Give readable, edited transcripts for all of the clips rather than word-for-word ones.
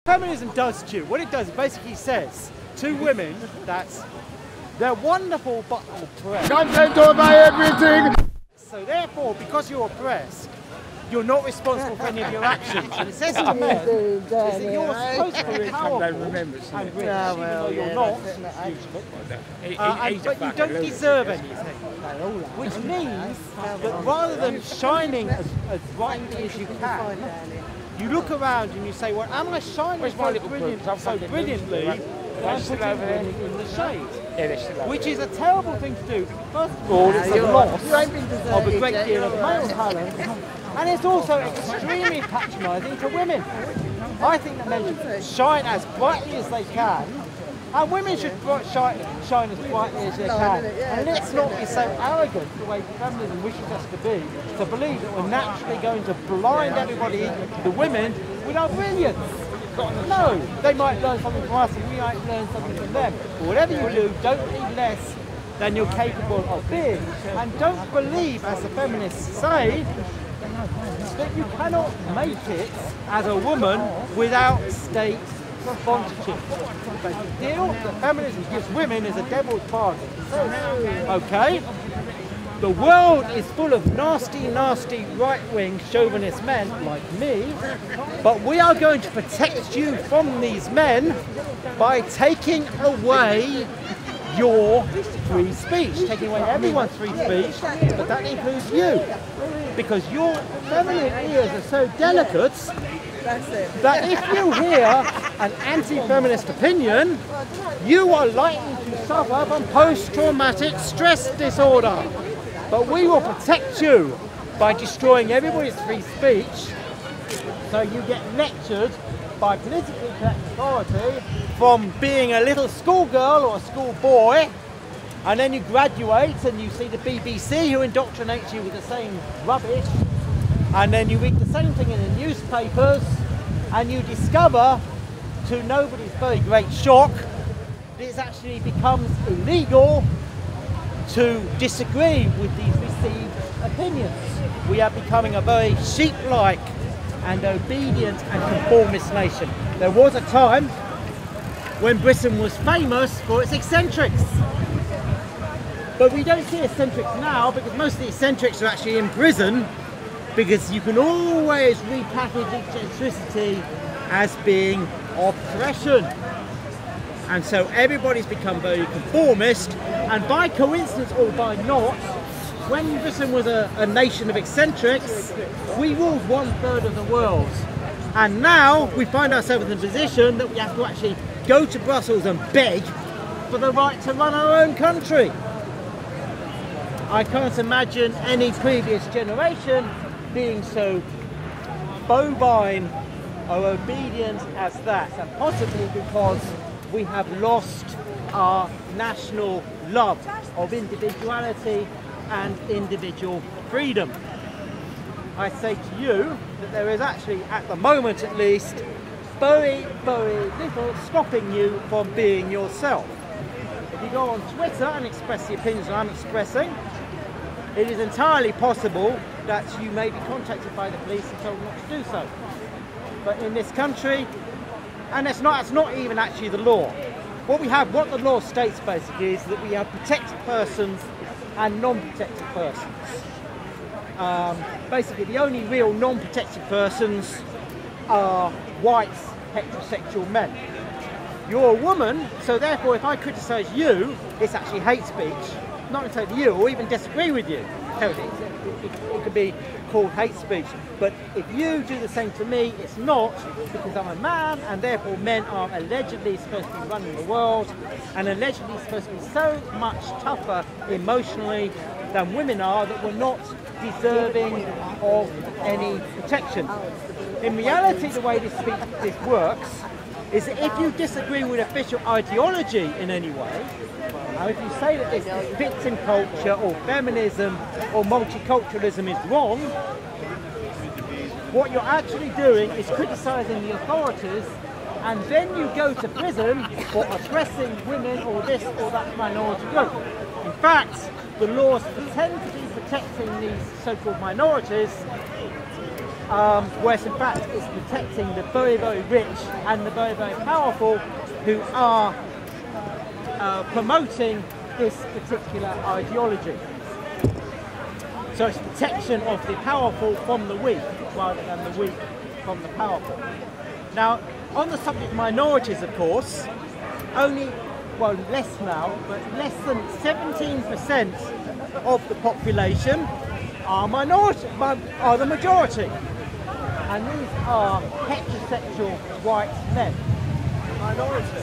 Feminism does to you, what it does, it basically says to women that they're wonderful but oppressed. Content over everything! So therefore, because you're oppressed, you're not responsible for any of your actions. And it says to men is that you're supposed to be powerful and rich, even though you're not. But you don't deserve anything. Which means that rather than shining as brightly as you can, you look around and you say, well, am I shining so brilliantly that I'm putting women in the shade? Which is a terrible thing to do. First of all, it's a loss of a great deal of male talent, and it's also extremely patronising to women. I think that men should shine as brightly as they can, and women should shine as brightly as they can. And let's not be so arrogant the way feminism wishes us to believe that we're naturally going to blind everybody, the women, with our brilliance. No, they might learn something from us and we might learn something from them. But whatever you do, don't be less than you're capable of being. And don't believe, as the feminists say, that you cannot make it as a woman without state sponsorship. The deal that feminism gives women is a devil's bargain. Okay? The world is full of nasty, nasty right-wing chauvinist men like me, but we are going to protect you from these men by taking away your free speech, taking away everyone's free speech, but that includes you. Because your feminine ears are so delicate that if you hear an anti-feminist opinion, you are likely to suffer from post-traumatic stress disorder. But we will protect you by destroying everybody's free speech, so you get lectured by politically correct authority from being a little schoolgirl or a schoolboy, and then you graduate and you see the BBC who indoctrinates you with the same rubbish, and then you read the same thing in the newspapers, and you discover, to nobody's very great shock, that it actually becomes illegal to disagree with these received opinions. We are becoming a very sheep-like and obedient and conformist nation. There was a time when Britain was famous for its eccentrics. But we don't see eccentrics now because most of the eccentrics are actually in prison, because you can always repackage eccentricity as being oppression. And so everybody's become very conformist, and by coincidence or by not, when Britain was a nation of eccentrics, we ruled 1/3 of the world. And now we find ourselves in a position that we have to actually go to Brussels and beg for the right to run our own country. I can't imagine any previous generation being so bovine or obedient as that, and possibly because we have lost our national love of individuality and individual freedom. I say to you that there is actually, at the moment at least, very, very little stopping you from being yourself. If you go on Twitter and express the opinions that I'm expressing, it is entirely possible that you may be contacted by the police and told not to do so. But in this country, and it's not even actually the law. What the law states basically is that we have protected persons and non-protected persons. Basically, the only real non-protected persons are white heterosexual men. You're a woman, so therefore if I criticise you, it's actually hate speech. Not necessarily you, or even disagree with you. It could be called hate speech. But if you do the same to me, it's not, because I'm a man, and therefore men are allegedly supposed to be running the world, and allegedly supposed to be so much tougher emotionally than women are, that we're not deserving of any protection. In reality, the way this works is that if you disagree with official ideology in any way, and if you say that this victim culture or feminism or multiculturalism is wrong, what you're actually doing is criticising the authorities, and then you go to prison for oppressing women or this or that minority group. In fact, the laws pretend to be protecting these so-called minorities, whereas in fact it's protecting the very, very rich and the very, very powerful who are promoting this particular ideology. So it's protection of the powerful from the weak rather than the weak from the powerful. Now, on the subject of minorities, of course, only, well, less now, but less than 17% of the population are the majority. And these are heterosexual white men. Minority.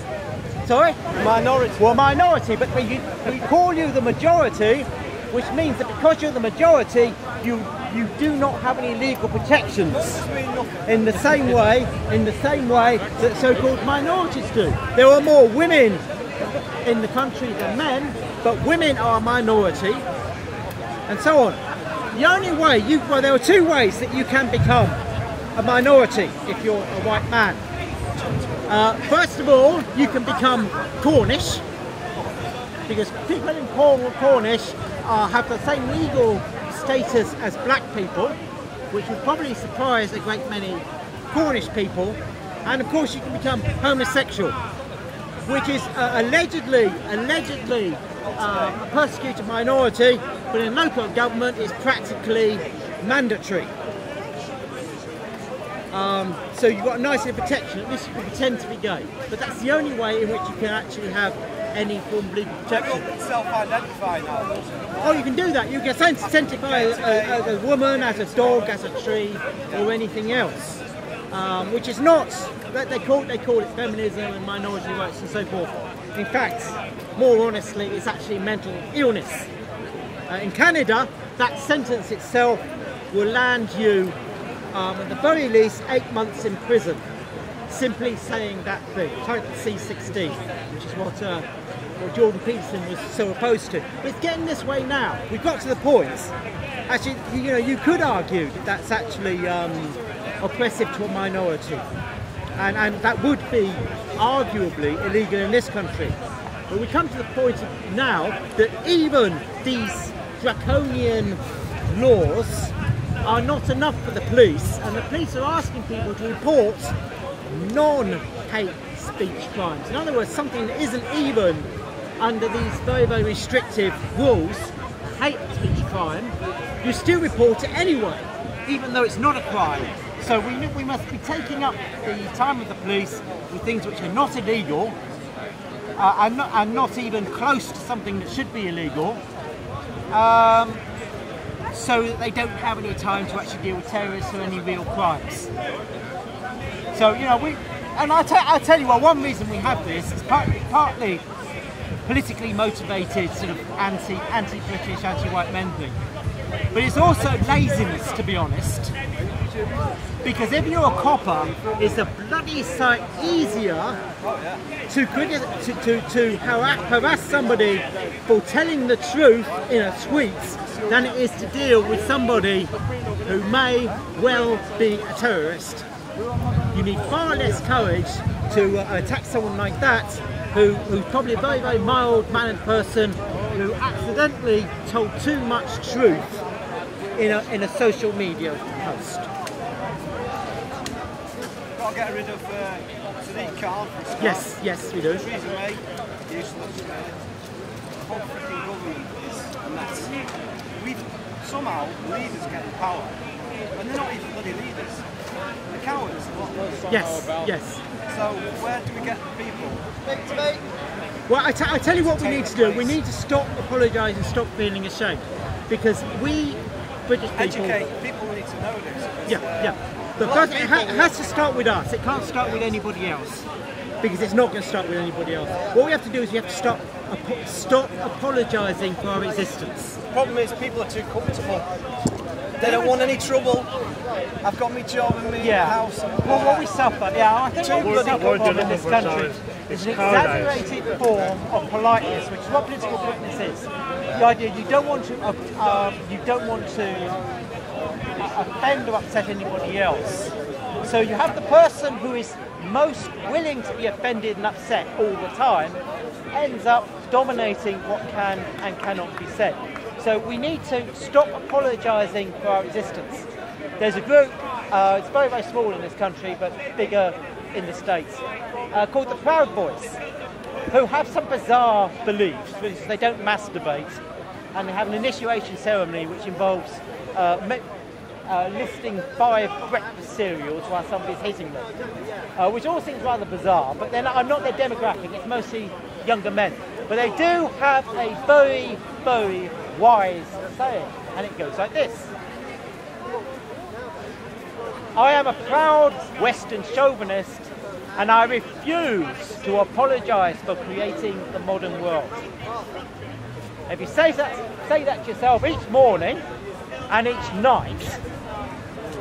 Sorry? Minority. Well, minority, but we call you the majority, which means that because you're the majority, you do not have any legal protections in the same way that so-called minorities do. There are more women in the country than men, but women are a minority, and so on. The only way well, there are two ways that you can become a minority if you're a white man. First of all, you can become Cornish, because people in Cornish have the same legal status as black people, which would probably surprise a great many Cornish people. And of course you can become homosexual, which is allegedly a persecuted minority, but in local government it's practically mandatory. So you've got a nice bit of protection, at least you can pretend to be gay. But that's the only way in which you can actually have any form of legal protection. You can self-identify now. Oh, you can do that. You can identify as a woman, as a dog, as a tree, or anything else. Which is not, they call it feminism and minority rights and so forth. In fact, more honestly, it's actually mental illness. In Canada, that sentence itself will land you at the very least 8 months in prison, simply saying that thing, type C16, which is what Jordan Peterson was so opposed to. But it's getting this way now. We've got to the point. Actually, you could argue that that's actually oppressive to a minority, and that would be arguably illegal in this country. But we come to the point now that even these draconian laws are not enough for the police, and the police are asking people to report non-hate speech crimes. In other words, something that isn't even under these very, very restrictive rules, hate speech crime, you still report it anyway, even though it's not a crime. So we must be taking up the time of the police with things which are not illegal, and not even close to something that should be illegal, so that they don't have any time to actually deal with terrorists or any real crimes. So, I'll tell you, one reason we have this is partly politically motivated sort of anti-British, anti-white men thing. But it's also laziness, to be honest. Because if you're a copper, it's a bloody sight easier to harass somebody for telling the truth in a tweet than it is to deal with somebody who may well be a terrorist. You need far less courage to attack someone like that, who's probably a very, very mild-mannered person who accidentally told too much truth in a social media post. Got to get rid of Sadiq Khan. Yes, we do. Riza, mate, useless. The whole freaking government is a mess. Somehow leaders get the power, and they're not even bloody leaders. They're cowards. Yes. So where do we get the people? Well, I tell you what we need to do. We need to stop apologising, stop feeling ashamed, because we British people educate people need to know this. But first, it has to start with us. It can't start with anybody else, because it's not going to start with anybody else. What we have to do is we have to stop apologising for our existence. The problem is people are too comfortable. They don't want any trouble. I've got my job and my house. Well, what we suffer, I think what we suffer from in this country is an exaggerated form of politeness, which is what political correctness is. The idea you don't want to offend or upset anybody else. So you have the person who is most willing to be offended and upset all the time ends up dominating what can and cannot be said. So we need to stop apologising for our existence. There's a group it's very, very small in this country, but bigger in the States, called the Proud Boys, who have some bizarre beliefs. For instance, they don't masturbate, and they have an initiation ceremony which involves listing 5 breakfast cereals while somebody's hitting them, which all seems rather bizarre, but I'm not their demographic, it's mostly younger men. But they do have a very, very wise saying, and it goes like this. I am a proud Western chauvinist, and I refuse to apologise for creating the modern world. If you say that to yourself each morning and each night,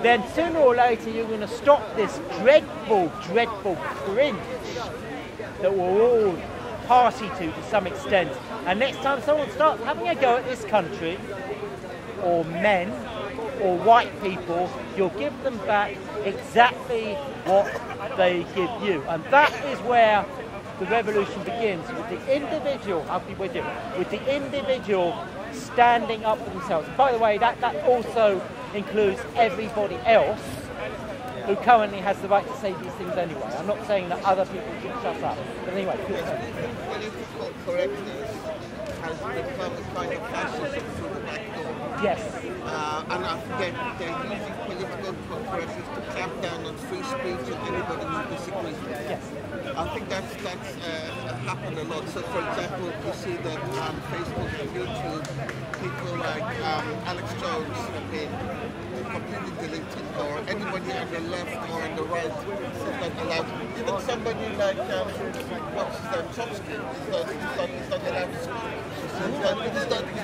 then sooner or later you're going to stop this dreadful, dreadful cringe that we're all party to some extent. And next time someone starts having a go at this country, or men, or white people, you'll give them back exactly what they give you. And that is where the revolution begins, with the individual, I'll be with you, with the individual standing up for themselves. And by the way, that also includes everybody else who currently has the right to say these things anyway. I'm not saying that other people should shut up. But anyway, political correctness has become a kind of fascism through the back door. yes. And I think they're using political correctness to clamp down on free speech and anybody who disagrees with it. Yes. I think that's happened a lot. So, for example, you see that on Facebook and YouTube, people like Alex Jones have been completely deleted, or anybody on the left or on the right is not allowed. Even somebody like what's his name, Chomsky, he's not allowed to speak. He's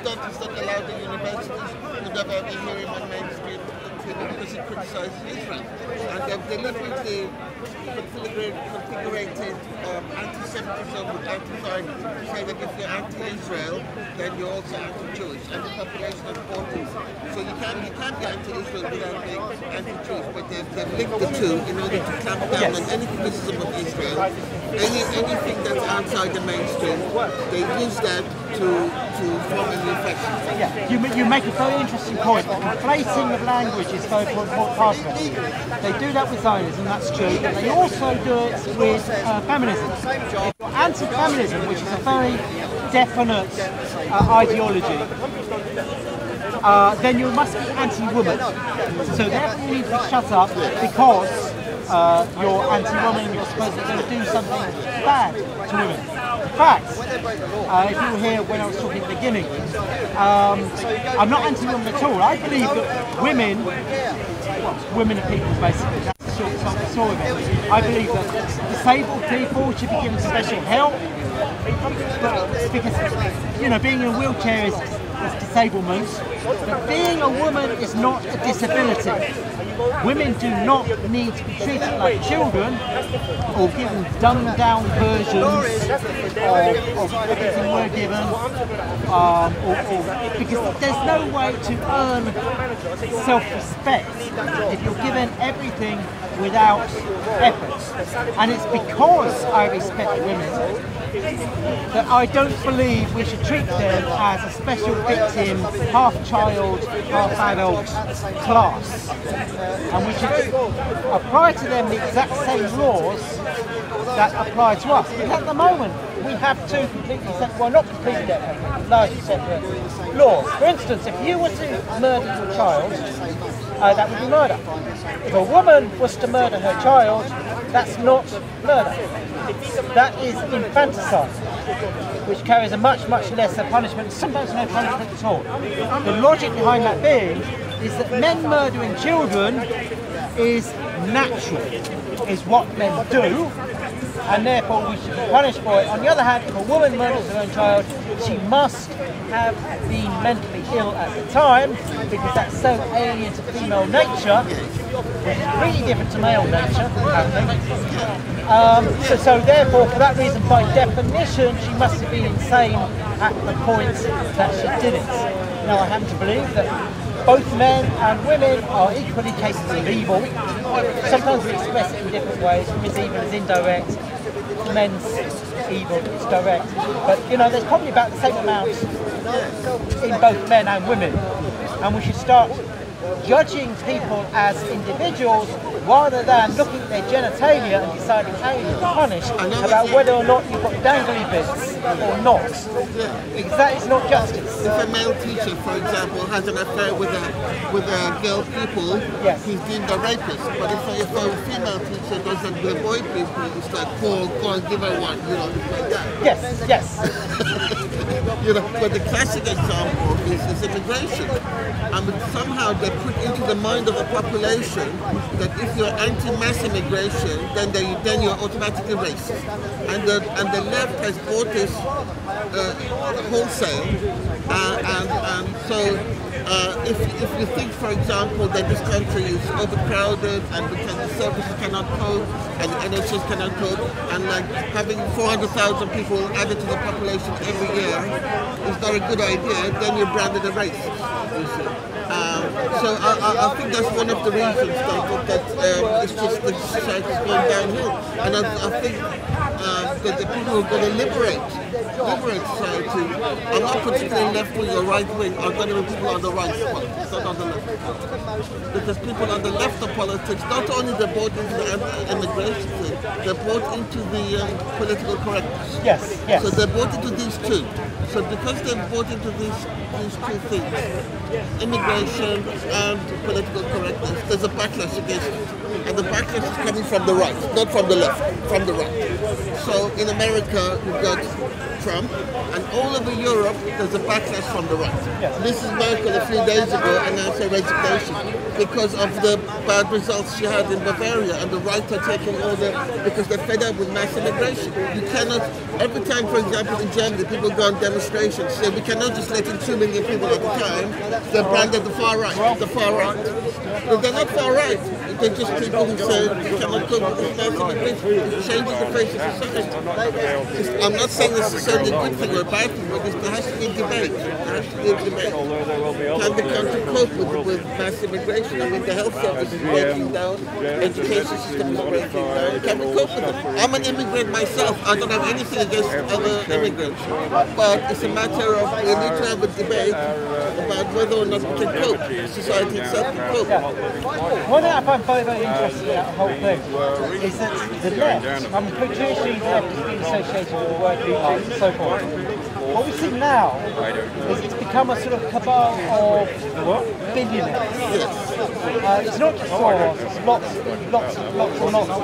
not allowed in universities. You never ever hear him on mainstream TV because he criticizes Israel. And they've deliberately configured anti-Semitism with anti-Zionism. Say that if you're anti-Israel, then you're also anti-Jewish. And the population of 40s. So you can't be anti-Israel without being anti-Jewish. But they've linked the two in order to clamp down on any criticism of Israel. Anything that's outside the mainstream, they use that to form a new faction. Yeah, you make a very interesting point. The conflating of language is very important part of it. They do that with Zionism, that's true, but they also do it with feminism. If you're anti-feminism, which is a very definite ideology, then you must be anti-woman. So therefore you need to shut up because you're anti-woman and you're supposedly going to do something bad to women. In fact, if you were here when I was talking at the beginning, I'm not anti-woman at all. I believe that women are people basically. That's the sort of it. I believe that disabled people should be given special help because, being in a wheelchair is disablement, but being a woman is not a disability. Women do not need to be treated like children or given dumbed down versions of everything we're given, because there's no way to earn self-respect if you're given everything without effort. And it's because I respect women that I don't believe we should treat them as a special victim, half child, half adult class. And we should apply to them the exact same laws that apply to us. Because at the moment, we have two completely separate, well, not completely separate, largely separate laws. For instance, if you were to murder your child, that would be murder. If a woman was to murder her child, that's not murder. That is infanticide, which carries a much, much lesser punishment, sometimes no punishment at all. The logic behind that being is that men murdering children is natural, is what men do, and therefore we should be punished for it. On the other hand, if a woman murders her own child, she must have been mentally ill at the time, because that's so alien to female nature, which is really different to male nature, apparently. So therefore, for that reason, by definition, she must have been insane at the point that she did it. Now, I happen to believe that both men and women are equally capable of evil. Sometimes we express it in different ways. Women's evil is indirect, men's evil is direct. But there's probably about the same amount in both men and women. And we should start judging people as individuals rather than looking at their genitalia and deciding how you can punish about whether or not you've got dangly bits or not. Because that is not justice. If a male teacher, for example, has an affair with a girl pupil, he's deemed a rapist. But if a female teacher does it with a boy pupil, it's like, go and give her one, you know, like that. Yes. You know, but the classic example is immigration. I mean, somehow they put into the mind of the population that if you're anti-mass immigration, then you're automatically racist. And the left has bought this wholesale, and so if you think, for example, that this country is overcrowded and because the services cannot cope and the NHS cannot cope, and like having 400,000 people added to the population every year is not a good idea, then you're branded a racist. So I think that's one of the reasons that it's just the society is going downhill, and I think that the people who are going to liberate society are not particularly left wing or right wing, are going to be people on the right of politics, not on the left of politics. Because people on the left of politics, not only they're bought into the immigration thing, they're bought into the political correctness. Yes. So they're bought into these two. So because they're bought into these two things, immigration and political correctness, there's a backlash against it. And the backlash is coming from the right, not from the left, from the right. So in America, you've got Trump, and all over Europe, there's a backlash from the right. Mrs. Merkel a few days ago announced her resignation because of the bad results she had in Bavaria, and the right are taking over because they're fed up with mass immigration. You cannot, every time, for example, in Germany, people go on demonstrations, say we cannot just let in 2 million people at a time. They're branded the far right, But they're not far right. They're just people who say we cannot cope with this mass immigration. It's changing the face of society. I'm not saying this is certainly a good thing or a bad thing, but there has to be a debate. Can the country cope with mass immigration? I mean, the health service is breaking down, education system is breaking down. Can we cope with it? I'm an immigrant myself. I don't have anything against other immigrants, but it's a matter of we need to have a debate about whether or not we can cope. Society itself can cope. One thing I find very interesting about the whole thing is that the left, I mean, traditionally the left has been associated with the working class and so forth. What we see now is it's become a sort of cabal of billionaires. It's not just Soros, it's lots of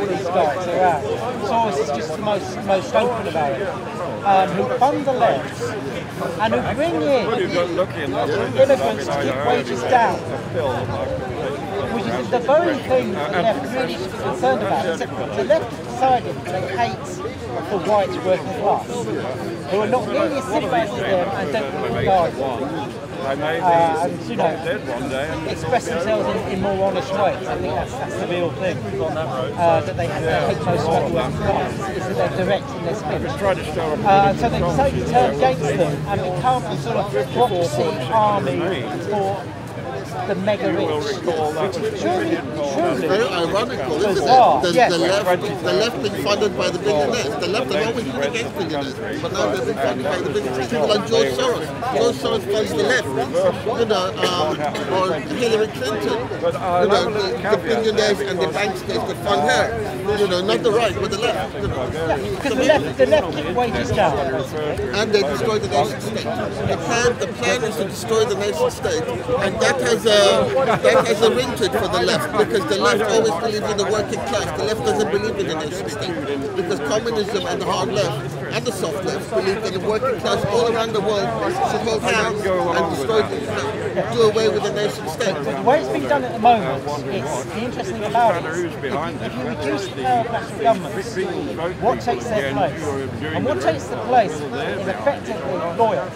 these guys around. Soros is just the most open about it. Who fund the left and who bring in immigrants to keep wages down, which is the very thing that the left really should be concerned about. Except the left has decided they hate the white working class, who are not really sympathised with them and don't really regard them. And, you know, express themselves in more honest ways. I think that's the real thing. That they hate most about the working class, is that they're direct in their speech. So they decided to turn against them and become a sort of proxy army for the mega rich, which is truly it's very ironical, isn't it? The left being funded by the billionaires. The left have always been against billionaires, but now they're being funded by the billionaires. People like George Soros. George Soros funds the left, you know, or Hillary Clinton. You know, the billionaires and the banksters that fund her. You know, not the right, but the left. You know. Because the left keep wages down, and they destroy the nation state. The plan is to destroy the nation state, and that has a ring to it for the left, because the left always believes in the working class. The left doesn't believe in the nation state, because communism and the hard left and the soft left believe that the working class all around the world should hold hands and destroy do away with the nation state. But the way it's being done at the moment, it's the interesting thing about it is if you reduce the power of national governments, what takes their place? And what takes the place is effectively lawyers.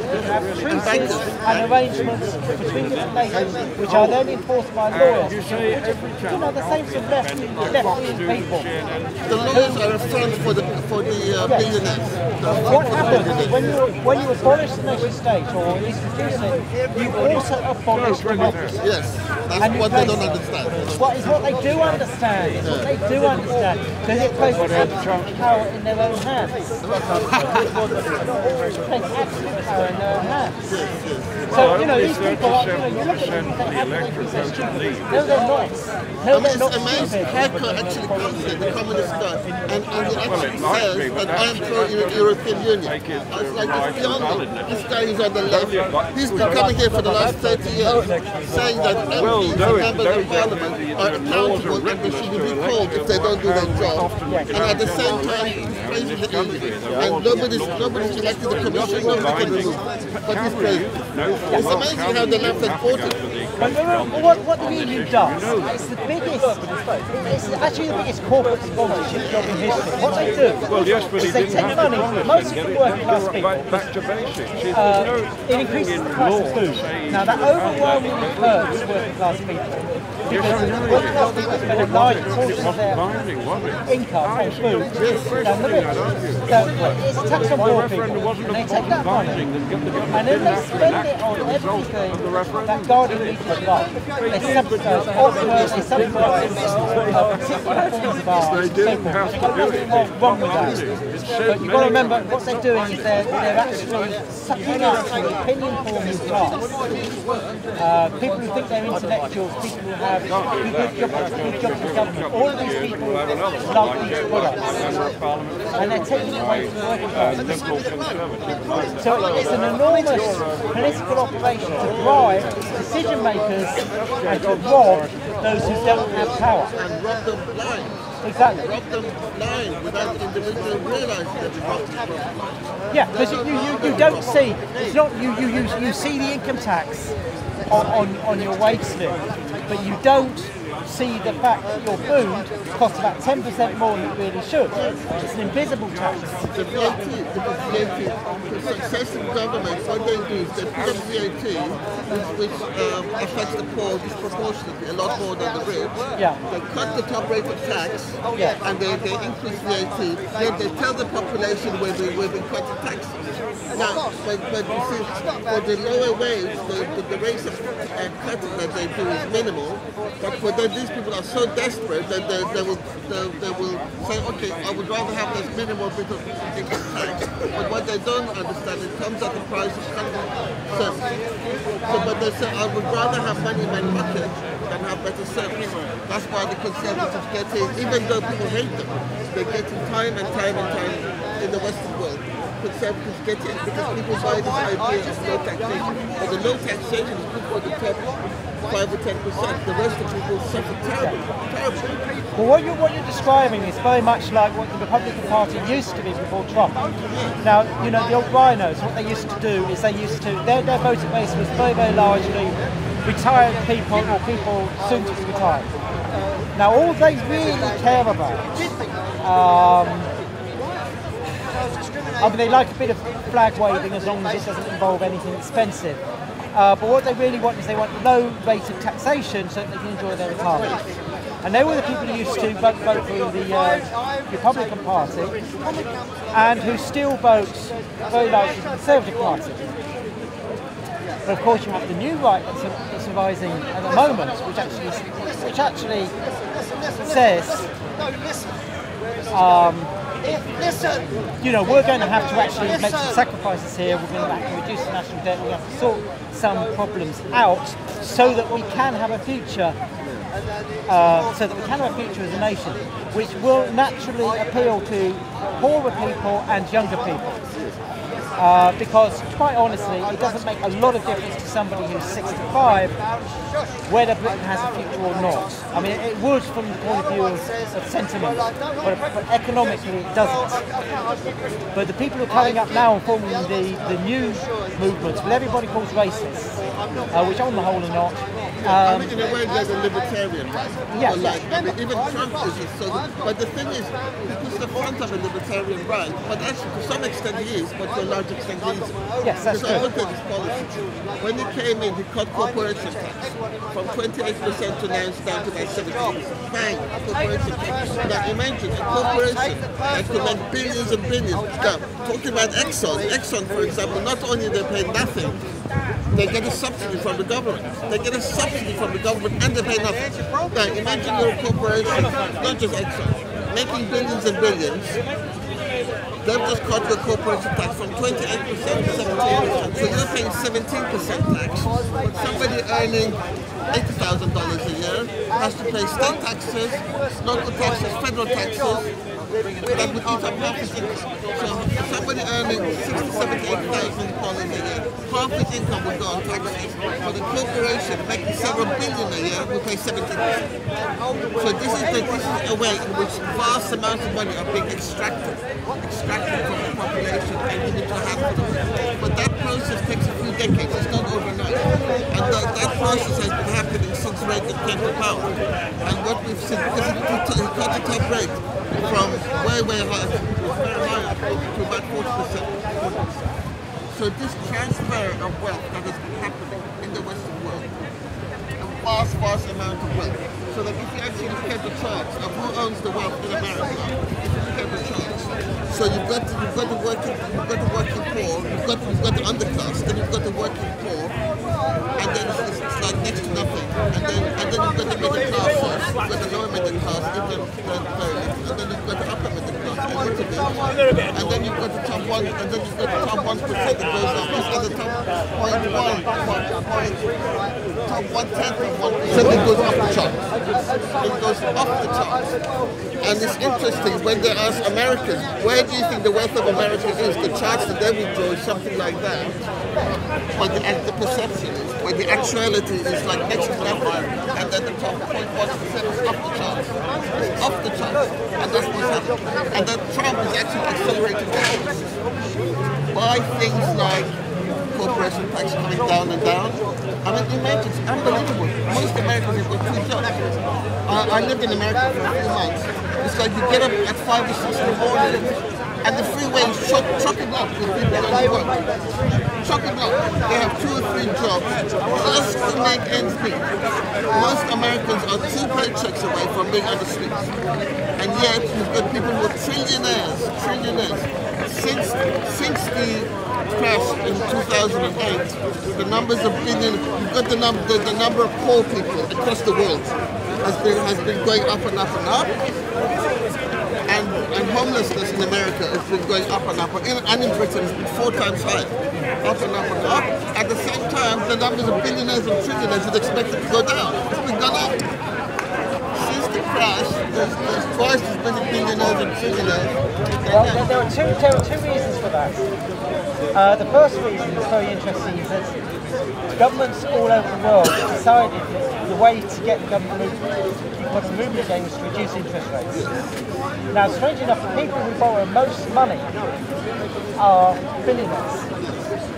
You have treaties and arrangements between different nations which are then enforced by lawyers. You know, the same sort of left-wing people. The lawyers are a front for the billionaires. What happens when you abolish the nation state or introduce it, you also abolish democracy. Yes, that's what they don't understand. What is what they do understand. It's what they do understand. Because it places absolute power in their own hands. It places absolute power in their own hands. So, you know, these people are, you look at them, they absolutely so stupid. No, they're not. No, they're not stupid. Hacker actually comes here, the communist guy, and he actually says that I am pro-European Union. I was like, it's beyond this guy is on the left. He's been coming here for the last 30 years, saying that MPs and members of parliament are accountable and they should be recalled if they don't do their job. And at the same time, he's praising the EU. And nobody's elected the commission, nobody can remove it. But he's praising it. It's amazing how the left has bought it. But what the EU does, it's the biggest, it's actually the biggest corporate sponsorship job in history. What they do is they take money from most of the working class people, it increases the price of food. Now that overwhelmingly hurts working class people. Because working class people spend a large portion of their income on food than the rich. So it's a tax on poor people, and they take that money, and then they spend it on everything that guardian leaders like. They subsidise Oxford, they subsidise particular forms of art, and so forth. There's nothing wrong with that. But you've got to remember, what they're doing is they're actually sucking up the opinion forming class. People who think they're intellectuals, people who have good jobs in government, all of these people love these products. And they're taking it away from the working class. So it's an enormous political operation to bribe decision makers and to rob those who don't have power. And rob them blind. Exactly. Rob them blind without the individual realising that they robbed them blind. Yeah, because you don't see, it's not, you see the income tax on your wage slip, but you don't see the fact that your food costs about 10% more than it really should. It's an invisible tax. The VAT, the successive governments, what they do is they put up VAT, which affects the poor disproportionately, a lot more than the rich. Yeah. They cut the top rate of tax, and they increase VAT. Then they tell the population we've been cutting taxes. Now, but you see, for the lower wage, the rates of cutting that they do is minimal. But for these people are so desperate that they will say, okay, I would rather have this minimal bit of income tax. But what they don't understand, it comes at the price of service. So, but they say, I would rather have money in my pocket than have better service. That's why the Conservatives get in, even though people hate them, they get in time and time and time in the Western world. Conservatives get in because people buy this idea of low taxation. But the low taxation is good for the top 5 or 10%. The rest of people suffer terribly. Well, what you're describing is very much like what the Republican Party used to be before Trump. Now, you know, the old rhinos, what they used to do is their voting base was very, very largely retired people or people soon to be retired. Now, all they really care about, I mean, they like a bit of flag waving as long as it doesn't involve anything expensive. But what they really want is they want low rate of taxation so that they can enjoy their retirement. And they were the people who used to vote for the Republican Party and who still vote very largely for the Conservative Party. But of course you have the new right that's arising at the moment, which actually says, you know, we're going to have to actually make some sacrifices here. We're going to have to reduce the national debt. We're going to have to sort some problems out so that we can have a future. So that we can have a future as a nation, which will naturally appeal to poorer people and younger people. Because, quite honestly, it doesn't make a lot of difference to somebody who's 65 whether Britain has a future or not. I mean, it would from the point of view of sentiment, but economically it doesn't. But the people who are coming up now and forming the new movements, what everybody calls racists, which on the whole are not, I mean, in a way, they're the libertarian, right? Yes. Like, I mean, even Trump is just so. But the thing is, he puts the front of a libertarian right, but actually, to some extent, he is, but to a large extent, he isn't. Yes, that's because I true. looked at his policy. When he came in, he cut corporation tax from 28% to now it's down to about 17%. Bang, corporation tax. Now imagine a corporation that could make billions and billions. Now, talking about Exxon, for example, not only they pay nothing, they get a subsidy from the government. They get a subsidy from the government and they pay nothing. Now imagine you're a corporation, not just Exxon, making billions and billions. They've just cut your corporation tax from 28% to 17%. So you're paying 17% tax. Somebody earning $80,000 a year has to pay state taxes, local taxes, federal taxes. That would eat up half his income. So somebody earning $60,000, $70,000, $80,000 a year, half his income would go on taxes. But the corporation making several billion a year will pay 17%. So this is a way in which vast amounts of money are being extracted from the population and given to half of them. But that process takes a few decades. It's not overnight. And that process has been happening since Reagan came to power. And what we've seen, because he cut the top rate from way high, very high to about 40%. So this transfer of wealth that has been happening in the Western world, a vast amount of wealth. So that if you actually look at the charts of who owns the wealth in America, if you look at the charts, so you've got the working poor, you've got the underclass, then you've got the working poor, and then it's like next to nothing, and then you've got the middle class, you've got the lower middle class, even very little, and then you've got the upper middle class, a little bit, and then you've got the top 1%, and then you've got the top 1% that goes up, and the top 1/10 of 1%, it goes off the chart. It goes off the charts. And it's interesting when they ask Americans, where do you think the wealth of America is? The charts that they will draw is something like that. But the perception is, where the actuality is like next to nothing, and then the top 0.1% is off the charts. It's off the charts. And that's what's happening. And then Trump is actually accelerating that by things like corporation tax coming down and down. I mean, imagine, it's unbelievable. Most Americans have got 2 jobs. I lived in America for a few months. It's like you get up at 5 or 6 in the morning, and the freeway is chock-a-block with people going to work. Chock-a-block. They have 2 or 3 jobs just to make ends meet. Most Americans are 2 paychecks away from being on the streets. And yet, you've got people who are trillionaires. Since the crash in 2008, the numbers of you've got the number of poor people across the world has been going up and up and up, and homelessness in America has been going up and up, and in Britain has been 4 times higher, up and up and up. At the same time, the numbers of billionaires and trillionaires is expected to go down. It's been gone up. Since the crash, there's twice as many billionaires and trillionaires. Well, there are two reasons for that. The first reason that's very interesting is that governments all over the world decided that the way to get the government movement again was to reduce interest rates. Now, strange enough, the people who borrow most money are billionaires,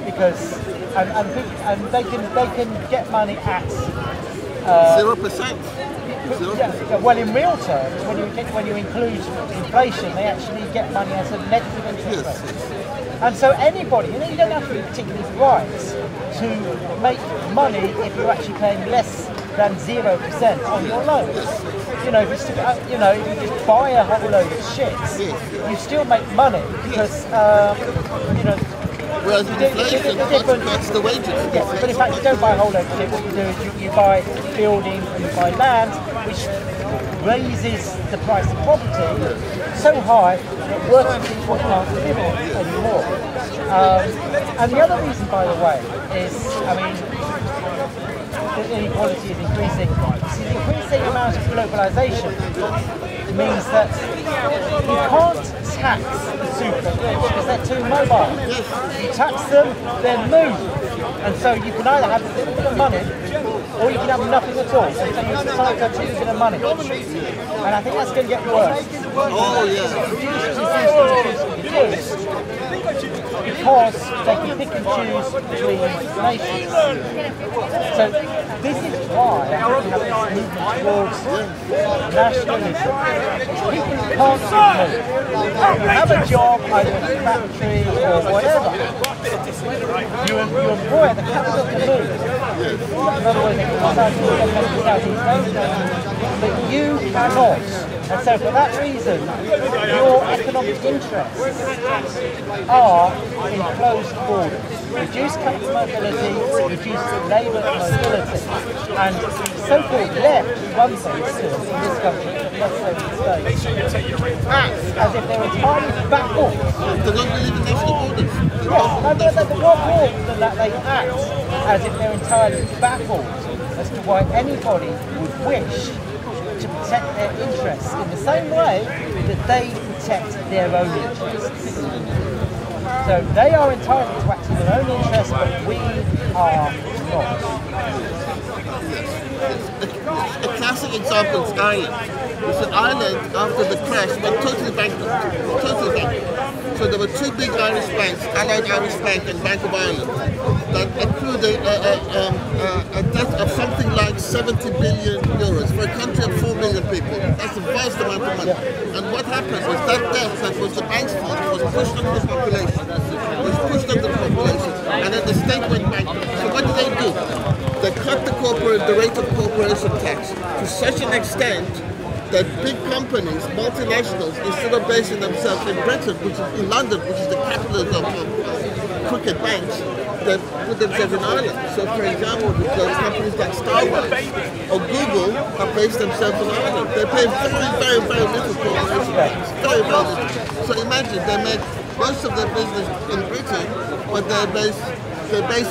because and they can get money at 0%. Yeah, well, in real terms, when you include inflation, they actually get money as a negative interest rate. And so anybody, you don't have to be particularly bright to make money if you're actually paying less than 0% on your loans. If you just buy a whole load of shit, you still make money because whereas inflation cuts the wages. Yes, but in fact you don't buy a whole load of shit. What you do is you buy buildings, you buy land, which raises the price of property so high that working people can't live on anymore. And the other reason, by the way, is, the inequality is increasing. See, the increasing amount of globalization means that you can't tax the super rich because they're too mobile. You tax them, they'll move. And so you can either have a little bit of money or you can have nothing at all. And so you decide to have a little bit of money. And I think that's going to get worse. Oh, yeah. Because because they can pick and choose between nations. So this is why we have this movement towards nationalism. People can't move. You have a job, either in a factory or whatever. You employ the capital to move. In other words, but you cannot. And so for that reason, your economic interests are in closed borders. Reduce capital mobility, reduce labour mobility. And so-called left who run things still in this country, not so in the States, acts as if they're entirely baffled. They don't believe in national borders. Yes, and the more than that, they act as if they're entirely baffled as to why anybody would wish to protect their interests in the same way that they protect their own interests. So they are entitled to act in their own interests, but we are not. A classic example is Ireland. It's an Ireland after the crash went totally bankrupt. Totally bankrupt. So there were two big Irish banks, Allied Irish Bank and Bank of Ireland, that accrued a debt of something like 70 billion euros for a country of 4 million people. That's a vast amount of money. And what happened was that debt that was the bank's fault was pushed on the population. And then the state went bankrupt. So what did they do? They cut the rate of corporation tax to such an extent that big companies, multinationals, instead of basing themselves in Britain, which is in London, which is the capital of crooked banks, they put themselves in Ireland. So, for example, companies like Starbucks or Google have based themselves in Ireland. They pay very, very little corporation tax. Very, very little. So imagine they make most of their business in Britain, but they're based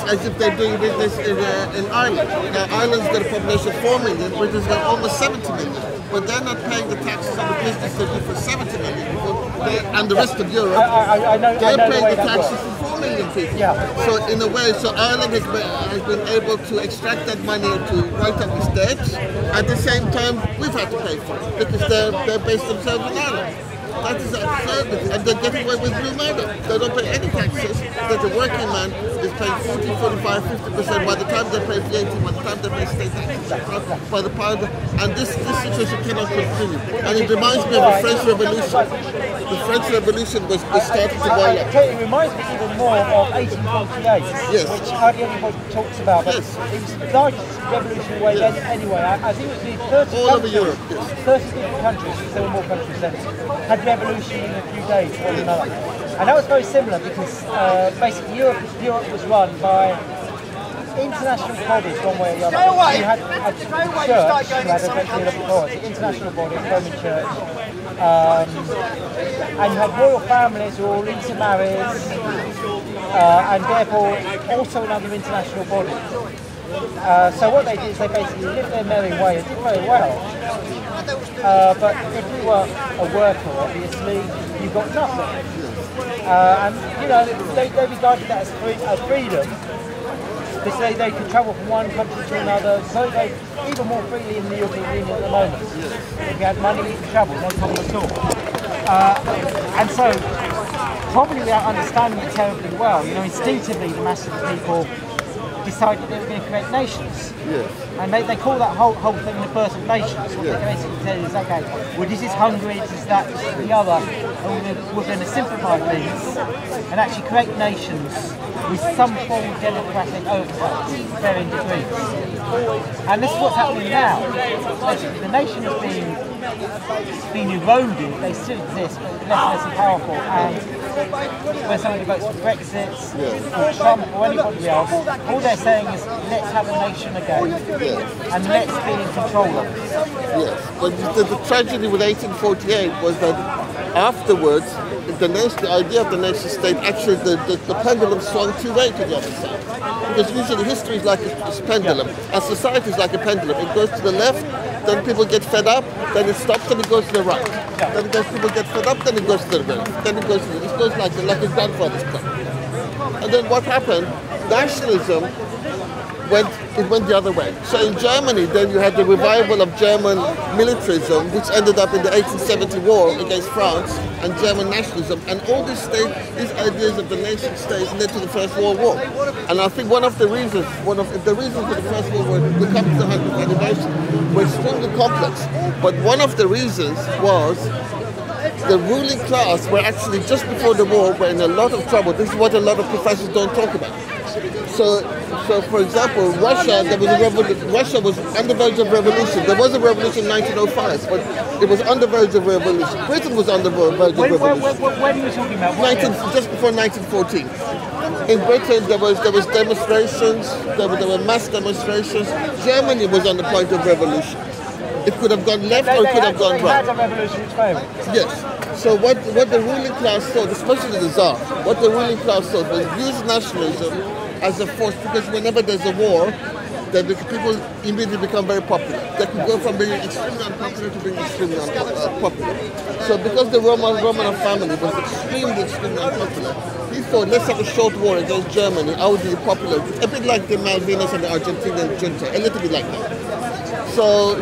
as if they're doing business in Ireland. Now, Ireland's got a population of 4 million, Britain's got almost 70 million. But they're not paying the taxes on the business they do for 70 million people, and the rest of Europe, they're paying the taxes for 4 million people. Yeah. So in a way, Ireland has been able to extract that money to write up its debts. At the same time, we've had to pay for it because they're based themselves in Ireland. That is absurd, and they're getting away with blue murder. They don't pay any taxes. That the working man is paying 40, 45, 50% by the time they pay VAT, by the time they pay state taxes, by the part of and this situation cannot continue. And it reminds me of the French Revolution. The French Revolution was started to boil up. It reminds me even more of 1848, yes, which hardly anybody talks about, but yes, it was the largest revolutionary wave anyway. I think it was the 30 all over Europe, yes. 30 different countries, there were more countries then, had revolution in a few days, one another. And that was very similar because basically Europe was run by international bodies, one way or the other. You had a church, who had a great deal of authority, international bodies, Roman Church, and you had royal families who were all intermarried, and therefore also another international body. So what they did is they basically lived their merry way and did very well. But if you were a worker, obviously, you got nothing. And, you know, they regarded that as freedom, because they could travel from one country to another, so they even more freely in the European Union at the moment. If you had money, you could travel, no problem at all. And so, probably without understanding it terribly well, you know, instinctively the masses of people decided they were going to create nations. Yes. And they call that whole thing the birth of nations. What they basically say is, okay, well, this is Hungary, this is that, this is the other, and we're going to simplify things and actually create nations with some form of democratic oversight to varying degrees. And this is what's happening now. Basically, the nation is being eroded, they still exist, but less and less powerful. And when somebody votes for Brexit, or Trump, or anybody else, all they're saying is, let's have a nation again, and let's be in control of it. Yes, but the tragedy with 1848 was that afterwards, the idea of the nation state, actually the pendulum swung too late to the other side. Because usually history is like a pendulum, and society is like a pendulum. It goes to the left, then people get fed up, then it stops, then it goes to the right. Then people get fed up, then it goes to the left. Then it goes like a grandfather's clock. And then what happened? Nationalism went the other way. So in Germany, then you had the revival of German militarism, which ended up in the 1870 war against France, and German nationalism, and all these ideas of the nation state led to the First World War. And I think one of the reasons for the First World War, we come to the 100th anniversary, were extremely complex. But one of the reasons was the ruling class were actually, just before the war, were in a lot of trouble. This is what a lot of professors don't talk about. So for example, Russia, Russia was on the verge of revolution. There was a revolution in 1905, but it was on the verge of revolution. Britain was on the verge of revolution. When are you talking about? Just before 1914. In Britain, there was demonstrations. There were mass demonstrations. Germany was on the point of revolution. It could have gone left or it could have gone right. They had a revolution which failed. Yes. So what the ruling class thought, especially the Tsar, what the ruling class thought was use nationalism as a force, because whenever there's a war, then the people immediately become very popular. They could go from being extremely unpopular to being extremely popular. So because the Romanov family was extremely unpopular, he thought, let's have a short war against Germany. I would be popular. A bit like the Malvinas and the Argentinian junta, a little bit like that. So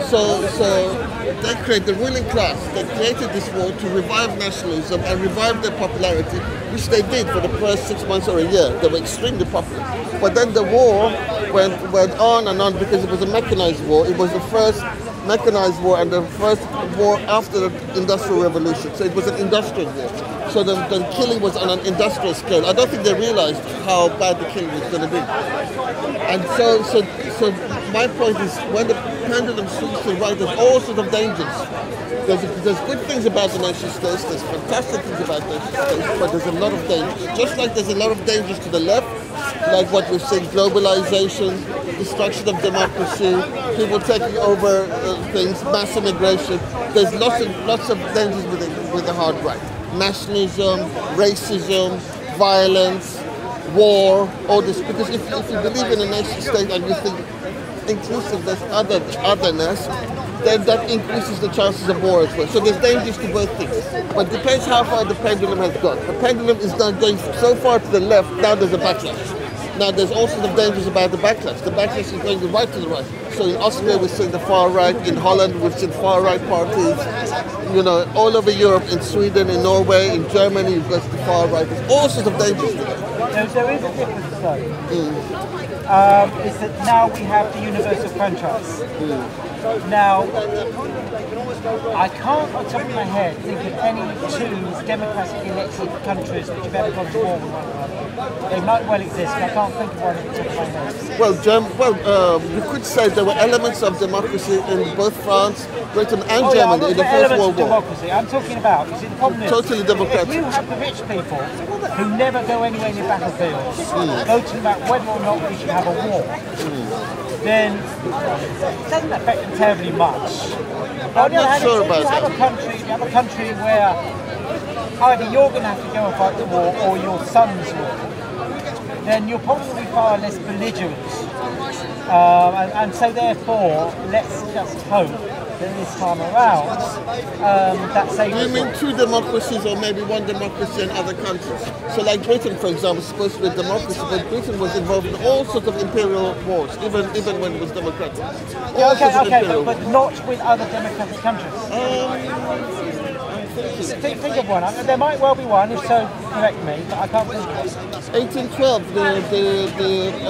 they created the ruling class. They created this war to revive nationalism and revive their popularity, which they did for the first 6 months or a year. They were extremely popular. But then the war went on and on because it was a mechanized war. It was the first mechanized war and the first war after the Industrial Revolution. So it was an industrial war. So the killing was on an industrial scale. I don't think they realized how bad the killing was going to be. And so my point is, when the pendulum swings to the right, there's all sorts of dangers. There's good things about the nation states, there's fantastic things about nation states, but there's a lot of dangers. Just like there's a lot of dangers to the left, like what we've seen, globalization, destruction of democracy, people taking over things, mass immigration. There's lots of dangers with the hard right. Nationalism, racism, violence, war, all this. Because if you believe in a nation state and you think inclusiveness, otherness, then that increases the chances of war as well. So there's dangers to both things. But it depends how far the pendulum has gone. The pendulum is not going so far to the left, now there's a backlash. Now there's all sorts of dangers about the backlash. The backlash is going right to the right. So in Austria we've seen the far right, in Holland we've seen far right parties, all over Europe, in Sweden, in Norway, in Germany you've got the far right. There's all sorts of dangers to that. There is a difference though. Is that now we have the universal franchise. Now, I can't, on the top of my head, think of any two democratically elected countries which have ever gone to war with one another. They might well exist, but I can't think of one at the top of my head. Well, you could say there were elements of democracy in both France, Britain and Germany in the First World War. Democracy. I'm talking about, you see, the problem is, totally democratic. If you have the rich people who never go anywhere near battlefields, voting about whether or not we should have a war, then it doesn't affect them terribly much. I'm not sure about that. You have a country where either you're going to have to go and fight the war or your sons will, then you're probably far less belligerent. And so therefore, let's just hope that this time around, that same... Do you mean two democracies or maybe one democracy in other countries? So like Britain, for example, is supposed to be a democracy, but Britain was involved in all sorts of imperial wars, even when it was democratic. But not with other democratic countries. Think of one. There might well be one, if so, correct me, but I can't think of it. 1812, the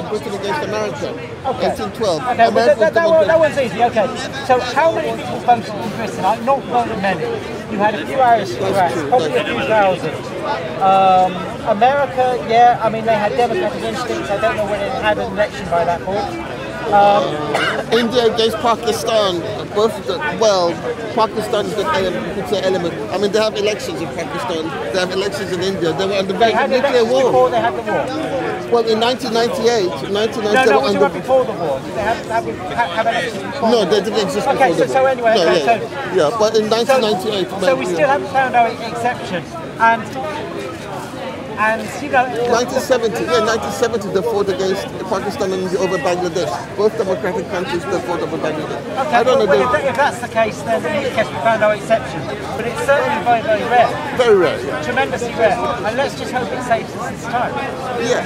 Britain against America. Okay. 1812. Okay, but that one's easy. Okay. So how many people voted in Britain? Not very many. You had a few aristocrats, probably a few thousand. America, yeah, I mean they had democratic instincts. I don't know whether they had an election by that point. India against Pakistan, Pakistan is the element. I mean, they have elections in Pakistan, they have elections in India. They were on the verge of nuclear war. Before they had the war? Well, in 1998, No, before the war. Did they have elections before? No, they didn't exist before the war. So anyway, yeah, but in 1998... So we still haven't found our exception. And 1970, they fought against Pakistan and India over Bangladesh. Both democratic countries, they fought over Bangladesh. Okay, I don't know. If that's the case, then I guess we found our exception. But it's certainly very, very rare. Very rare, yeah. Tremendously rare. And let's just hope it saves us this time. Yeah.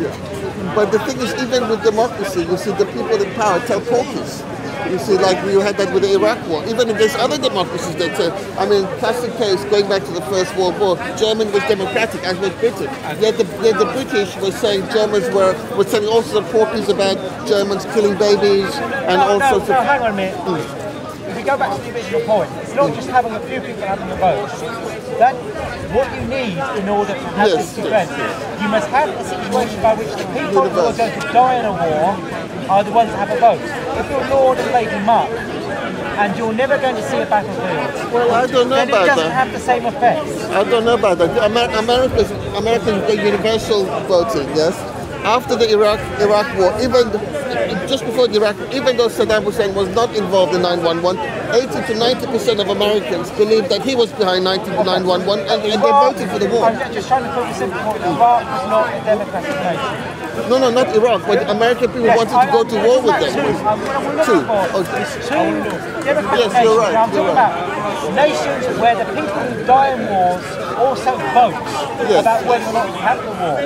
Yeah. But the thing is, even with democracy, you see the people in power tell porkies. You see, like we had that with the Iraq War. Even against other democracies, they tell. I mean, classic case going back to the First World War. Germany was democratic, as was Britain. Yet the British were saying Germans were telling all sorts of porkies about Germans killing babies and all sorts of. No, hang on a minute. If we go back to the original point, it's not just having a few people having a vote. That's what you need in order to have this event. You must have a situation by which the people who are going to die in a war are the ones that have a vote. If you're Lord and Lady Muck, and you're never going to see a battlefield, well, I don't know then about it doesn't that. have the same effects. I don't know about that. Americans got universal voting, yes. After the Iraq War, even just before the Iraq War, even though Saddam Hussein was not involved in 9/11, 80 to 90% of Americans believed that he was behind 9/11, and they voted for the war. I'm just trying to put a simple point. Iraq was not a democratic nation. No, not Iraq, but American people wanted to go to war with them. Two. Okay. Yes, you're right. I'm talking about nations where the people who die in wars also vote about whether or not to have the war.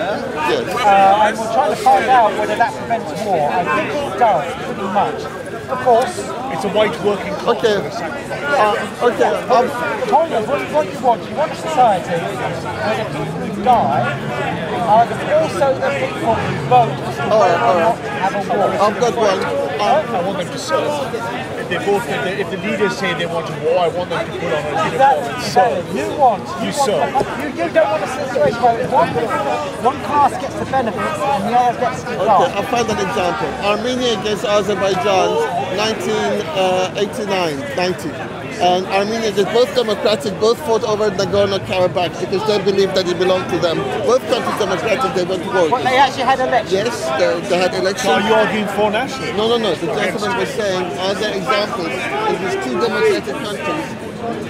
Yes. And we're trying to find out whether that prevents war. I think it does, pretty much. Of course. It's a white working class. Okay. What you want a society where the people who die are also the people who vote as to whether or not to have a war. I've got one. I want them to serve. If the leaders say they want a war, I want them to put on a uniform and serve. You serve. You don't want a situation where one class gets the benefits and the other gets the Okay, I'll find an example. Armenia against Azerbaijan, 1989-90. And Armenia is both democratic, both fought over Nagorno-Karabakh because they believed that it belonged to them. Both countries democratic, they went to war. But they actually had elections? Yes, they had elections. So are you arguing for nationalism? No. The gentleman was saying, are there examples if these two democratic countries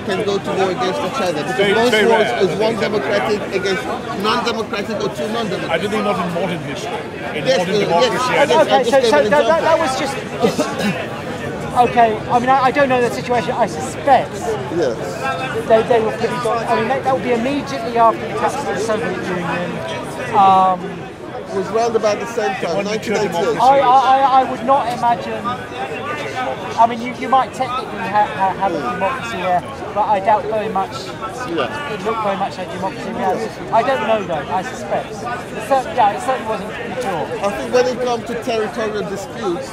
can go to war against each other? Because most wars is one democratic against non-democratic or two non-democratic. I think not in modern history. In modern democracy. Okay, so that was just okay, I mean, I don't know the situation. I suspect they were pretty good. I mean, that would be immediately after the collapse of the Soviet Union. It was round about the same time, 1988. I would not imagine. I mean, you might technically have a democracy there, but I doubt very much. It looked very much like democracy in reality. I don't know though. I suspect. It certainly wasn't mature. I think when it comes to territorial disputes,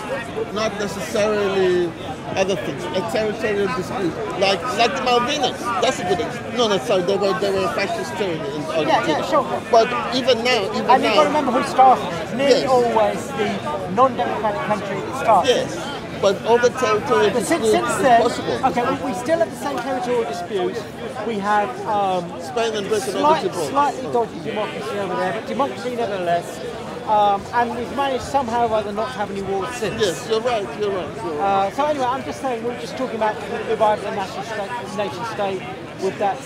not necessarily other things. A territorial dispute, like the Malvinas. That's a good example. No, sorry, they were a fascist tyranny in Argentina. Yeah, sure. But even now, and you've got to remember who started it. It's nearly always the non-democratic country that started. Yes. But all the territorial disputes is possible. Okay, we still have the same territorial disputes. We have Spain and Britain slightly dodgy democracy over there, but democracy nevertheless. And we've managed somehow or other not to have any wars since. Yes, you're right. So anyway, I'm just saying, we're just talking about the revival of the nation state with that.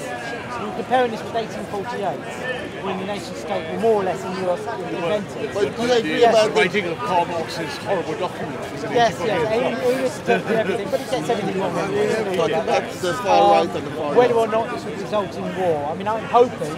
We're comparing this with 1848, when the nation state were more or less in Europe invented. But do you agree about the writing of Karl Marx's horrible document? Yes, he was to everything, but he gets everything wrong. That's the far right and the far whether or not this would result in war. I mean, I'm hoping.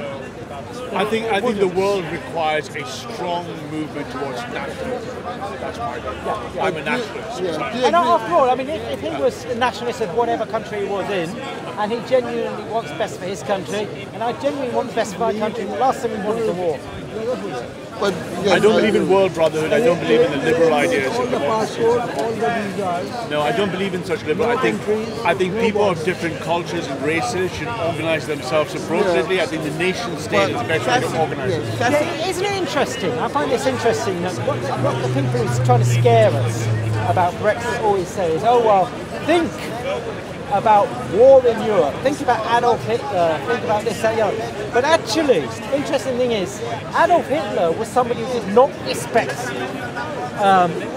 I think the world requires a strong movement towards nationalism. That's my view. I'm a nationalist. And after all, I mean, if he was a nationalist of whatever country he was in, and he genuinely wants best for his country, and I genuinely want best for my country, the last thing we want is a war. But I don't believe in world brotherhood. I don't believe in the liberal ideas of democracy. No, I don't believe in such liberal. I think people of different cultures and races should organise themselves appropriately. I think the nation state is the best way to organise it. Yeah, isn't it interesting? I find this interesting. That what the people who are trying to scare us about Brexit always say is, oh well, think about war in Europe, think about Adolf Hitler, think about this, that, the other. But actually, the interesting thing is, Adolf Hitler was somebody who did not respect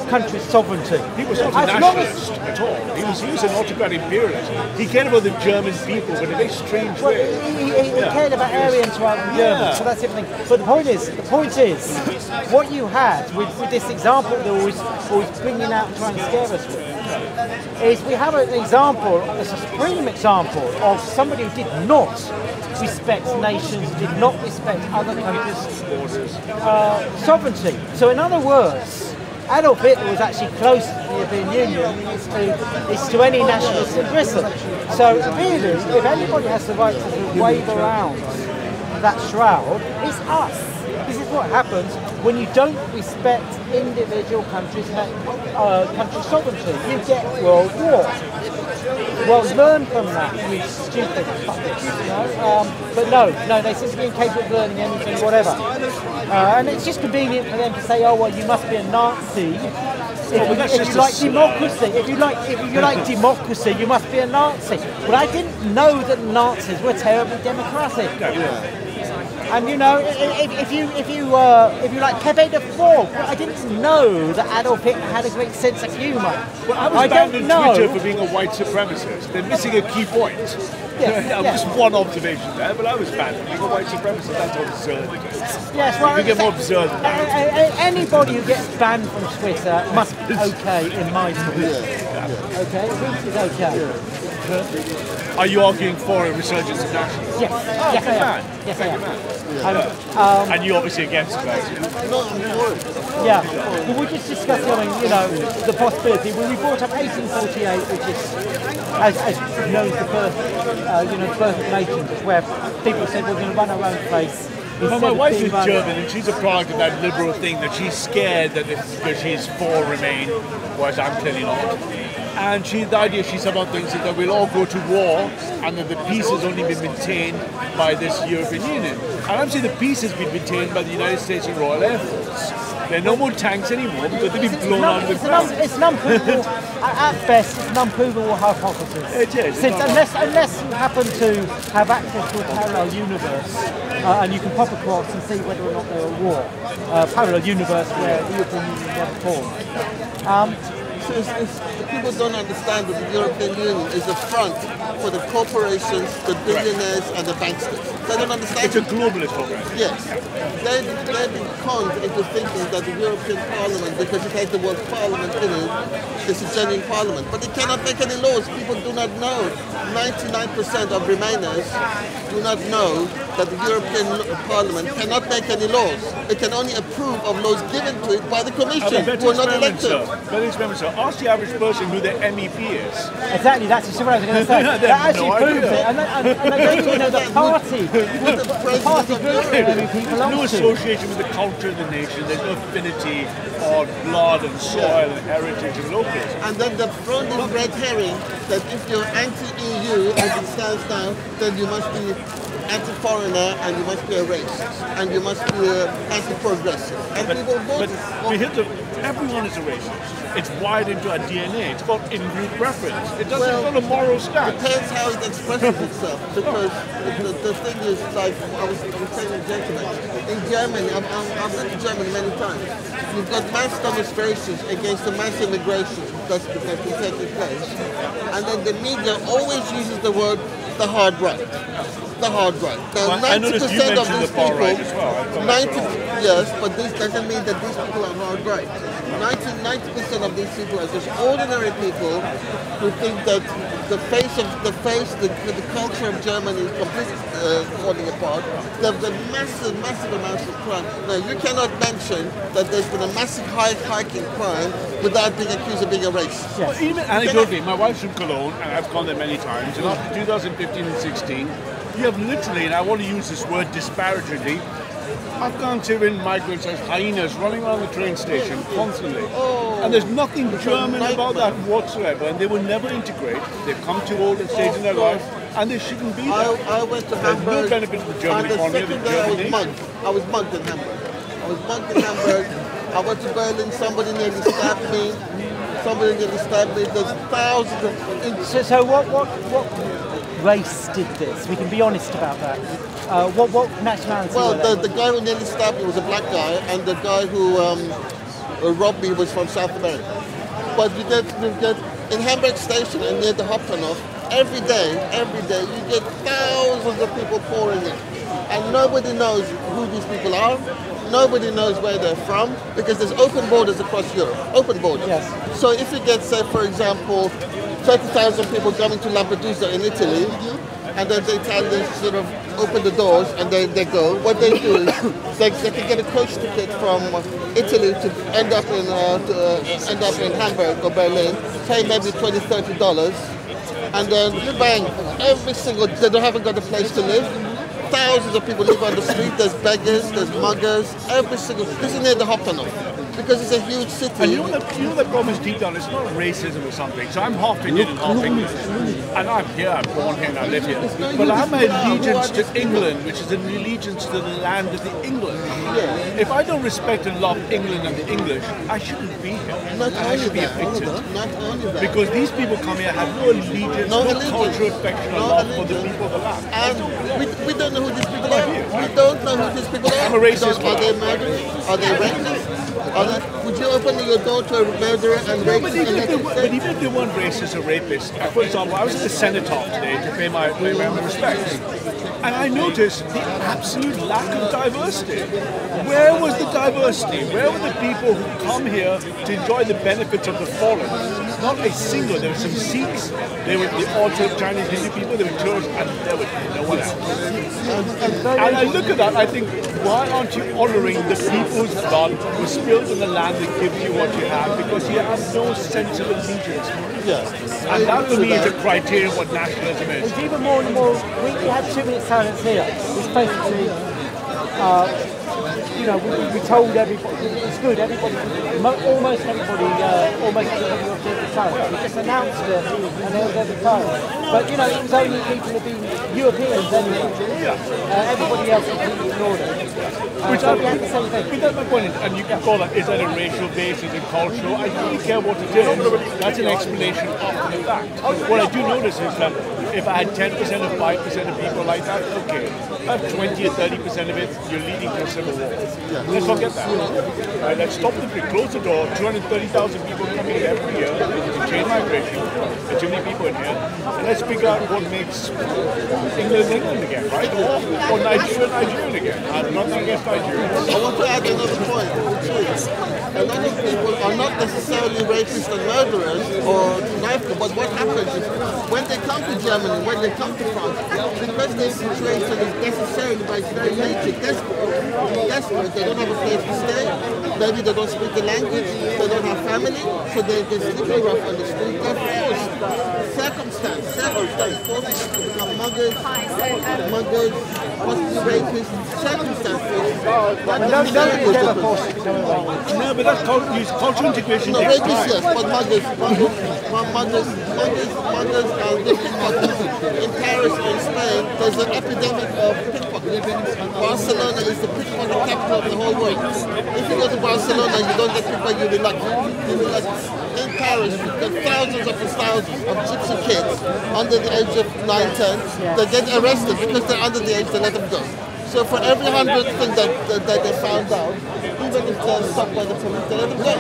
country's sovereignty. He was not a nationalist at all. He was an autocratic imperialist. He cared about the German people, but in a very strange way. He cared about Aryans rather than Germans, so that's everything. But the point is, what you had with this example they're always bringing out and trying to scare us with, is we have an example, a supreme example of somebody who did not respect nations, did not respect other countries' sovereignty. So in other words, Adolf Hitler was actually close to the European Union is to any nationalist in Britain. So really, if anybody has the right to wave around that shroud, it's us. This is what happens when you don't respect individual countries' sovereignty. You get world war. Well, learn from that, you stupid fuckers. But no, they seem to be incapable of learning anything, whatever. And it's just convenient for them to say, oh well, you must be a Nazi. If you like democracy, if you like democracy, you must be a Nazi. But I didn't know that Nazis were terribly democratic. And you know, if you like Pepe the Frog, I didn't know that Adolf Hitler had a great sense of humour. Well, I was banned on Twitter for being a white supremacist. They're missing a key point. Just one observation there, but I was banned for being a white supremacist. That's what absurd it is. Yes, well, you get more absurd than that. Anybody who gets banned from Twitter must be okay in my book. Okay, this is okay. Are you arguing for a resurgence of nationalism? Yes, yes, I am. Yes, I am. And you're obviously against Brexit. No, I'm for it. Yeah. Well, we just discussed, the possibility. When we brought up 1848, which is, as known as the birth of nations, where people said we're going to run our own place. Well, my wife is German, and she's a product of that liberal thing that she's scared that because she's for Remain, whereas I'm clearly not. And the idea she somehow thinks is that we'll all go to war and that the peace has only been maintained by this European Union. And I'm saying the peace has been maintained by the United States and Royal Air Force. There are no more tanks anymore because they've been blown out of the ground. It's an unprovable, at best, it's an unprovable hypothesis. It is. Unless you happen to have access to a parallel universe and you can pop across and see whether or not there are war. Parallel universe where the European Union never formed. People don't understand that the European Union is a front for the corporations, the billionaires, and the banksters. They don't understand. It's a globalist program. Yes. They've been conned into thinking that the European Parliament, because it has the word Parliament in it, is a genuine Parliament. But it cannot make any laws. People do not know. 99% of Remainers do not know that the European Parliament cannot make any laws. It can only approve of laws given to it by the Commission, who are not elected. Ask the average person who their MEP is. Exactly, that's what I was going to say. That actually proves it. And I don't even know the party. The party group that MEP belongs to. No association with the culture of the nation. There's no affinity or blood and soil and heritage and locals. And then the front is red herring that if you're anti-EU as it stands now, then you must be anti-foreigner and you must be a racist and you must be anti-progressive. And people vote. Everyone is a racist. It's wired into our DNA. It's called in-group preference. It's not a moral stance. It depends how it expresses itself. Because the thing is, like I was saying in gentlemen, in Germany, I've been to Germany many times. You've got mass demonstrations against the mass immigration that's been taking place. And then the media always uses the word the hard right. The hard right. Now, 90% of these people, yes, but this doesn't mean that these people are hard right. 90% of these people are just ordinary people who think that the culture of Germany is completely falling apart. There are massive amounts of crime. Now, you cannot mention that there's been a massive hike in crime without being accused of being a racist. Yes. Well, even anecdotally, my wife's from Cologne, and I've gone there many times, and after 2015 and 16, you have literally, and I want to use this word disparagingly, Afghan-Syrian migrants as hyenas running around the train station constantly. And there's nothing German about that whatsoever, and they will never integrate. They've come to older stage in their life, and they shouldn't be there. I went to Hamburg. There's no benefit to the German economy. I was mugged in Hamburg. I went to Berlin, somebody nearly stabbed me. There's thousands of... So what race did this? We can be honest about that. What nationality? Well, the guy who nearly stabbed me was a black guy, and the guy who robbed me was from South America. But we get in Hamburg Station and near the Hauptbahnhof, every day, you get thousands of people pouring in. and nobody knows who these people are. Nobody knows where they're from because there's open borders across Europe. Open borders. Yes. So if you get, say, for example, 30,000 people coming to Lampedusa in Italy, and then the Italians sort of open the doors and they go. What they do is they can get a coach ticket from Italy to end up in Hamburg or Berlin, pay maybe $20, $30, and then bang, every single they haven't got a place to live. Thousands of people live on the street. There's beggars, there's muggers, every single. This is near the Hoppenhof. Because it's a huge city. And you know the problem is deep down, it's not racism or something. So I'm half Indian and half English. And I'm here, I'm born here and I live here. But I have my allegiance to England, which is an allegiance to the land of the English. Yeah. If I don't respect and love England and the English, I shouldn't be here. I should be evicted. Not only that. Because these people come here have no allegiance, no cultural affection or love for the people of the land. And we don't know who these people are. We don't know who these people are. I'm a racist. Are they murderers? Are they rapists? Would you open your door to a murderer and rapist? But even if they weren't racist or rapists, for example, I was at the cenotaph today to pay my respects, and I noticed the absolute lack of diversity. Where was the diversity? Where were the people who come here to enjoy the benefits of the fallen? Not a single. There were some Sikhs, there were the odd sort of Chinese Hindu people, there were tourists, and there was no one else. And I look at that, I think, why aren't you honouring the people whose blood was spilled in the land that gives you what you have? Because you have no sense of allegiance. Yes. And that to me is a criteria of what nationalism is. It's even more and more. We had 2 minutes silence here. It's basically, we told everybody it's good. Everybody, almost everybody was doing silence. We just announced it, and there was every silence. But it was only people who've been Europeans anyway. Everybody else completely ignored it. Which So we had the same thing. but that's my point, and you can call that, is that a racial base, is it cultural? I don't really care what it is. That's an explanation after the fact. What I do notice is that if I had 10% or 5% of people like that, okay. If I have 20 or 30% of it, you're leading to a civil war. Let's forget that. Right, let's stop the close the door. 230,000 people coming in every year. It's a chain migration. There's too many people in here. And let's figure out what makes England again, right? Or Nigeria again. I'm not against Nigeria. I want to add another point, which is a lot of people are not necessarily rapists and murderers or knife, but what happens is when they come to Germany, when they come to France, because their situation is necessarily by its very nature desperate, they don't have a place to stay, maybe they don't speak the language, they don't have family, so they're sleeping rough on the street, they're forced. Circumstance forces them to become muggers, possibly rapists, circumstance forces. No, but that's cultural integration. No, rapists, yes, but muggers and the pickpockets. In Paris or in Spain, there's an epidemic of pickpockets. Barcelona is the pickpocket capital of the whole world. If you go to Barcelona and you don't get pickpocket, you'll be lucky. In Paris, there are thousands of gypsy kids under the age of 9, 10. They get arrested because they're under the age, they let them go. So for every 100 thing that they found out, even if they're stopped by the police, they let them go.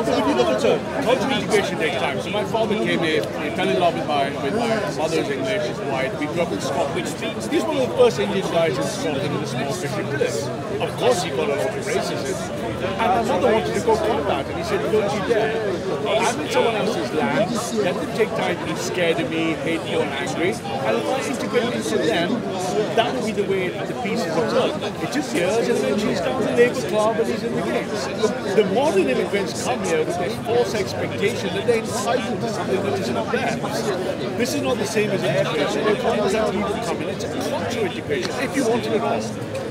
But you know what, cultural integration takes time. So my father came here, he fell in love with my mother's English, his white. We grew up in Scotland. He's one of the first Indian guys in Scotland in a small fishing village. Of course he got a lot of racism. And my mother wanted to go combat, and he said, don't you dare. I'm in someone else's land, let them take time to be scared of me, hateful and angry, and if I integrate into them, that will be the way the peace is observed. It took years, and eventually he's down the Labour Club and he's in the games. The modern immigrants come here with this false expectation that they're entitled to something that is not theirs. This is not the same as education. There comes out people come in, it's a cultural integration, if you wanted it all.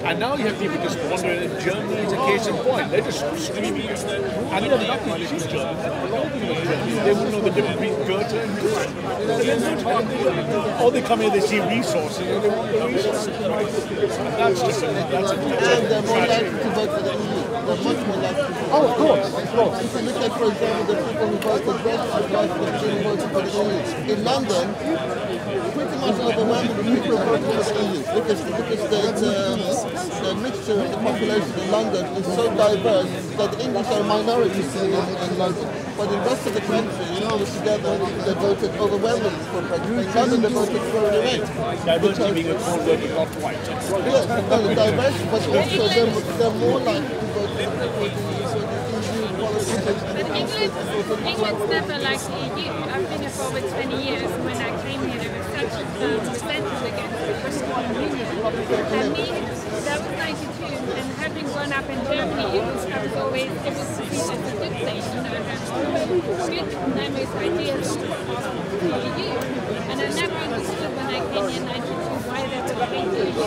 And now you have people just wandering in. Germany is a case in point. They're just streaming it. And they're not really German. They wouldn't know the difference between Goethe and Goethe. Or they come here, they see resources, and they want the resources. Right? And that's just And they're more likely to vote for the EU. They're much more likely to vote. Oh, of course. If you look at, for example, the people who voted Brexit for the EU. In London, pretty much overwhelmingly people voted for the EU because the mixed the population in London is so diverse that the English are a minority in London. But in the rest of the country, you know, together they voted overwhelmingly for Brexit. In London they voted for an event. Diversity being a core word, not white. Yes, no, diverse, but also they're more likely to vote for the EU policies. England's never liked the EU. I've been here for over 20 years. When I came here, there was such resentment against the British Union. And me, that was 92, and having grown up in Germany, it was always perceived as a good thing, you know, good dynamic ideas of the EU. And I never understood when I came here in 92 why they were doing the EU.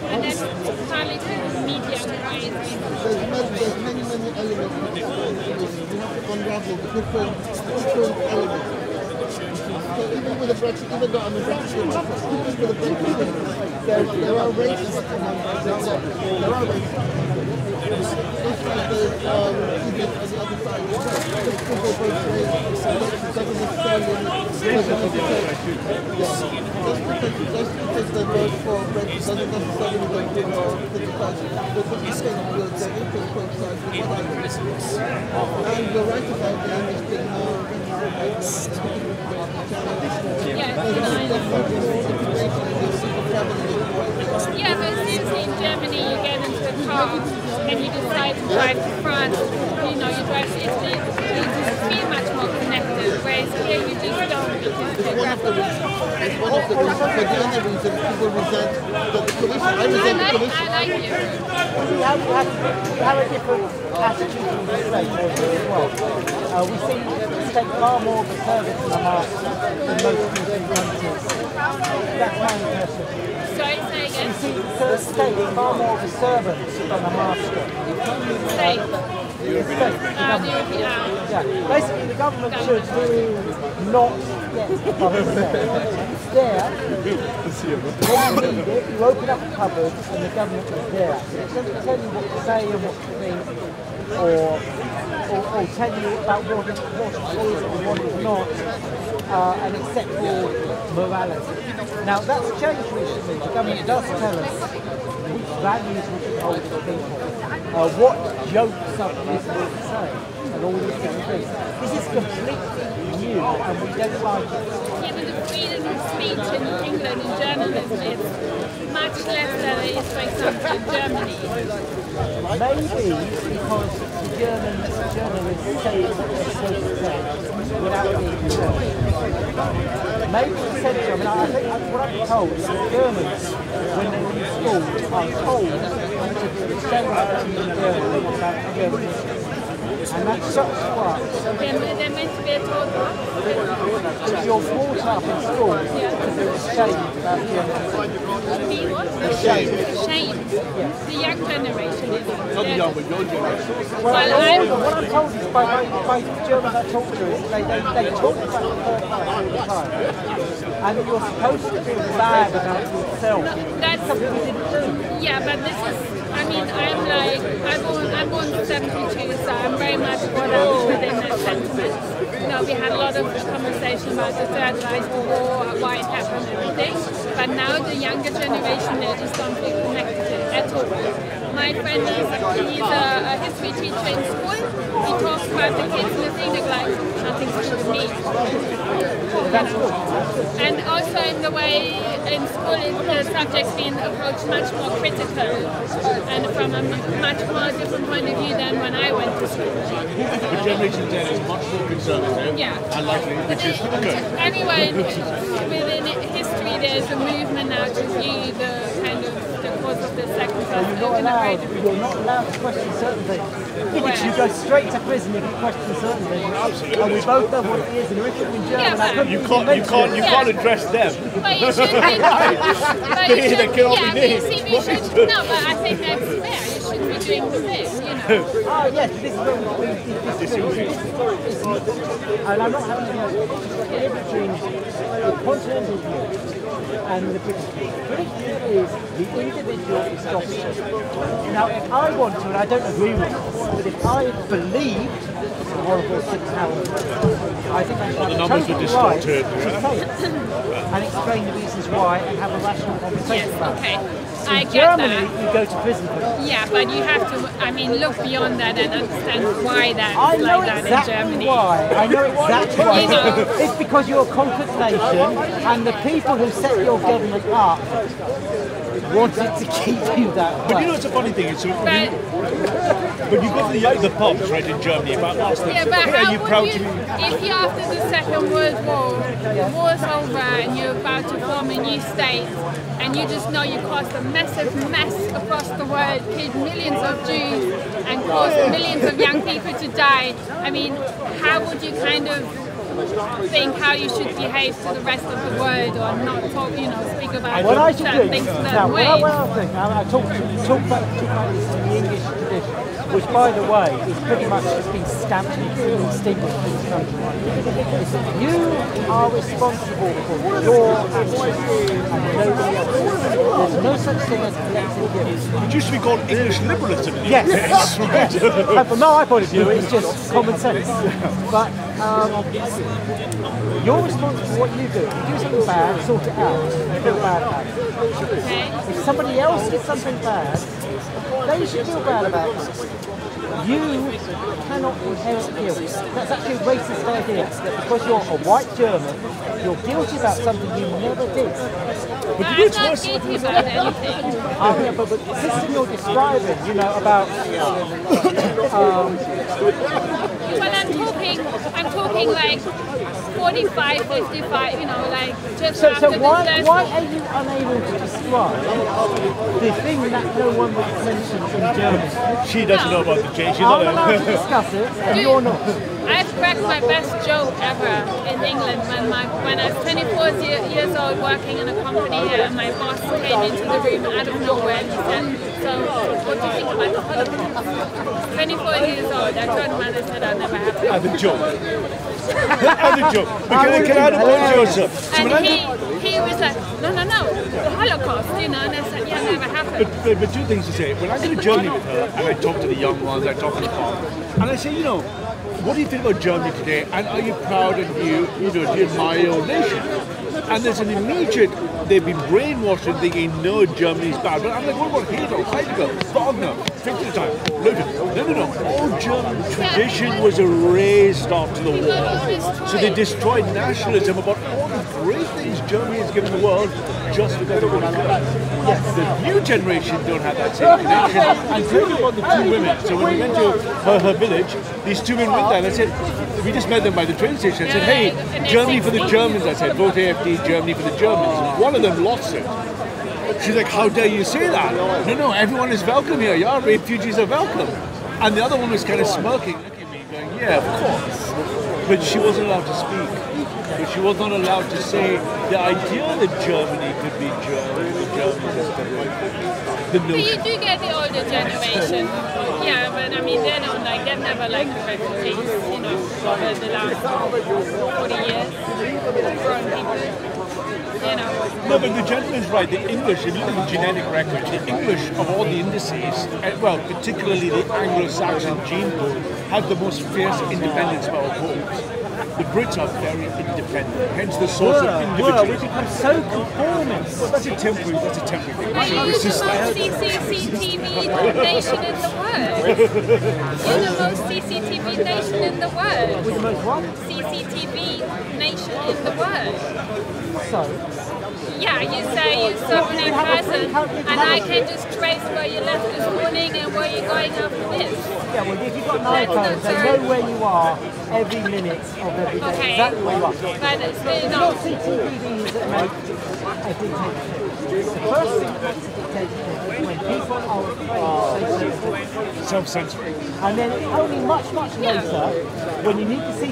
And that's partly through the media and why it's There's many elements of the you have to unravel the different elements. So even with the Brexit, even though I'm a Brexit, even with the Brexit, there are racists among there are racists. Just like the Egypt on the other side, just people both say Brexit doesn't just because they vote for Brexit doesn't necessarily go for criticize the discussion will get into both sides of what I think. And you're right about the English being more yeah, but seriously, in Germany you get into a car and you decide to drive to France, you know, you drive to Italy, you just feel much more connected, whereas here you just don't because it's one of the reasons, but the other reason people resent the commission. I resent the commission. I like you. We have a different attitude to the state as well. We see the state far more of a servant to the master than most European countries. That's my impression. Sorry, say again. We see the state far more of a servant than a master. State. The European. Yeah. Basically, the government should not get public It's there. When you need it, you open up the cupboard and the government is there. It doesn't tell you what to say and what to think, or tell you about what is or what is not, and accept your morality. Now, that's changed recently. The government does tell us which values we should hold for people, what jokes are permissible to say, and all these different things. This is completely new, and we don't like it. Yeah, but the freedom of speech in England in journalism is much less than it is, for example, in Germany. Maybe because the German journalists say what they're supposed to say without being told. Maybe essentially, I think what I'm told is that Germans, when they're in school, are told to say about German issues. And that shuts you up. They're meant to be taught If you're brought up in school, there's a shame about German. be what? Shame. Shame. Yes. The young generation is. Not the young, but your generation. Well, what I'm told is by Germans I talk to is they talk about the third life all the time. And you're supposed to feel bad about yourself. That's something we didn't do. yeah, but this is. I mean, I'm born in 72, so I'm very much brought up within that sentiment. You know, we had a lot of conversation about the Third Reich War, why it happened, everything. But now the younger generation, they just don't feel connected at all. My friend he's a history teacher in school. He talks about the kids in the thing, they're like, nothing to do with me. And also in the way in school, the subject's being approached much more critical and from a much more different point of view than when I went to school. The generation Z is much more conservative and likely, which is good. Anyway, within history, there's a movement now to view the kind of the cause of the Second World War in a very different You're not allowed to question certain things. You go straight to prison if you question certain things. Absolutely. And we both know what it is, and if it's in German, You can't address them. But you should be. No, but I think that's fair. You should be doing the bit, you know. Oh yes, this is where we disagree. And I'm not having a between the continental view and the British view. The British view is the individual is dominant. Now, if I want to, and I don't agree with this, but if I believed the World War VI happened, I think I should have the total right to say it and explain the reasons why and have a rational conversation about it. I In get Germany, that. you go to prison for that. Yeah, but you have to, I mean, look beyond that and understand why that's I know like that in exactly Germany. why. I know exactly why. You know. It's because you're a conquered nation, and the people who set your government up wanted to keep you that way. But you know, it's a funny thing. It's But, but you go to the pubs, right, in Germany, about last yeah, but hey, are how you would proud you, to be? if you after the Second World War, the war's over and you're about to form a new state, and you just know you caused a massive mess across the world, killed millions of Jews, and caused millions of young people to die. I mean, how would you kind of think how you should behave to the rest of the world, or not talk, speak about What I should certain do, things now, certain what ways? I think, I talk about this in the English tradition, which, by the way, is pretty much just been stamped and extinguished in this country. Is that you are responsible for your actions and nobody else. There's no such thing as collective guilt. It used to be called English liberalism. Yes. And from my point of view, it's just common sense. But you're responsible for what you do. If you do something bad, sort it out. You feel bad about it. Okay. If somebody else did something bad, they should feel bad about it. You cannot inherit guilt. That's actually a racist idea. That because you're a white German, you're guilty about something you never did. I'm not guilty about anything. But the system you're describing, about Well, I'm talking like 45, 55, like just So after why the are you unable to describe the thing that no one would mention in Germany? She doesn't know about the change. She's I'm not allowed to discuss it, and you're not. I've cracked my best joke ever in England when I was 24 years old working in a company here, and my boss came into the room out of nowhere and he said, "So, what do you think about the Holocaust?" 24 years old, I turned around and said, "I'll never have it." As a joke. As a joke. But can I add a point to yourself? So And when I he was like, no, the Holocaust, and I said, yeah, never happened. But two things to say. When I go to Germany with her, and I talk to the young ones, I talk to the fathers, and I say, what do you think about Germany today? And are you proud and do you admire your nation? And there's an immediate, they've been brainwashed and thinking, no, Germany's bad. But I'm like, what about Hitler, Heidegger, Wagner, 50 time, No. All German tradition was erased after the war. So they destroyed nationalism about all the great things Germany has given the world just because of what it did. Yes. The new generation don't have that same connection. And tell you about the two women. So when we went to her village, these two women went there and I said, we just met them by the train station. I said, hey, Germany for the Germans. I said, vote AFD, Germany for the Germans. One of them lost it. She's like, how dare you say that? No, everyone is welcome here. Yeah, refugees are welcome. And the other one was kind of smirking, looking at me, going, yeah, of course. But she wasn't allowed to speak. But she was not allowed to say the idea that Germany could be German, the Germans is the But you do get the older generation, yeah, but I mean, they've never liked the refugees, over the last 40 years, grown people. No, but the gentleman's right. The English, if you look at the genetic record, the English of all the indices, particularly the Anglo-Saxon gene pool, have the most fierce independence of our pools. The Brits are very independent, hence the source of individualism. We become so conformist. Well, that's a temporary thing. Are you the most CCTV nation in the world? You're the most CCTV nation in the world. We're the most what? CCTV nation in the world. So? Yeah, you say you're someone in person, and I can just trace where you left this morning and where you're going after this. Yeah, well, if you've got an iPhone, they know where you are every minute of every day. Okay. Exactly where you are. But it's still It's not CCTVs that make a dictatorship. The first thing that makes a dictatorship is when people are afraid to say something. Self-censoring. And then only much later, when you need to see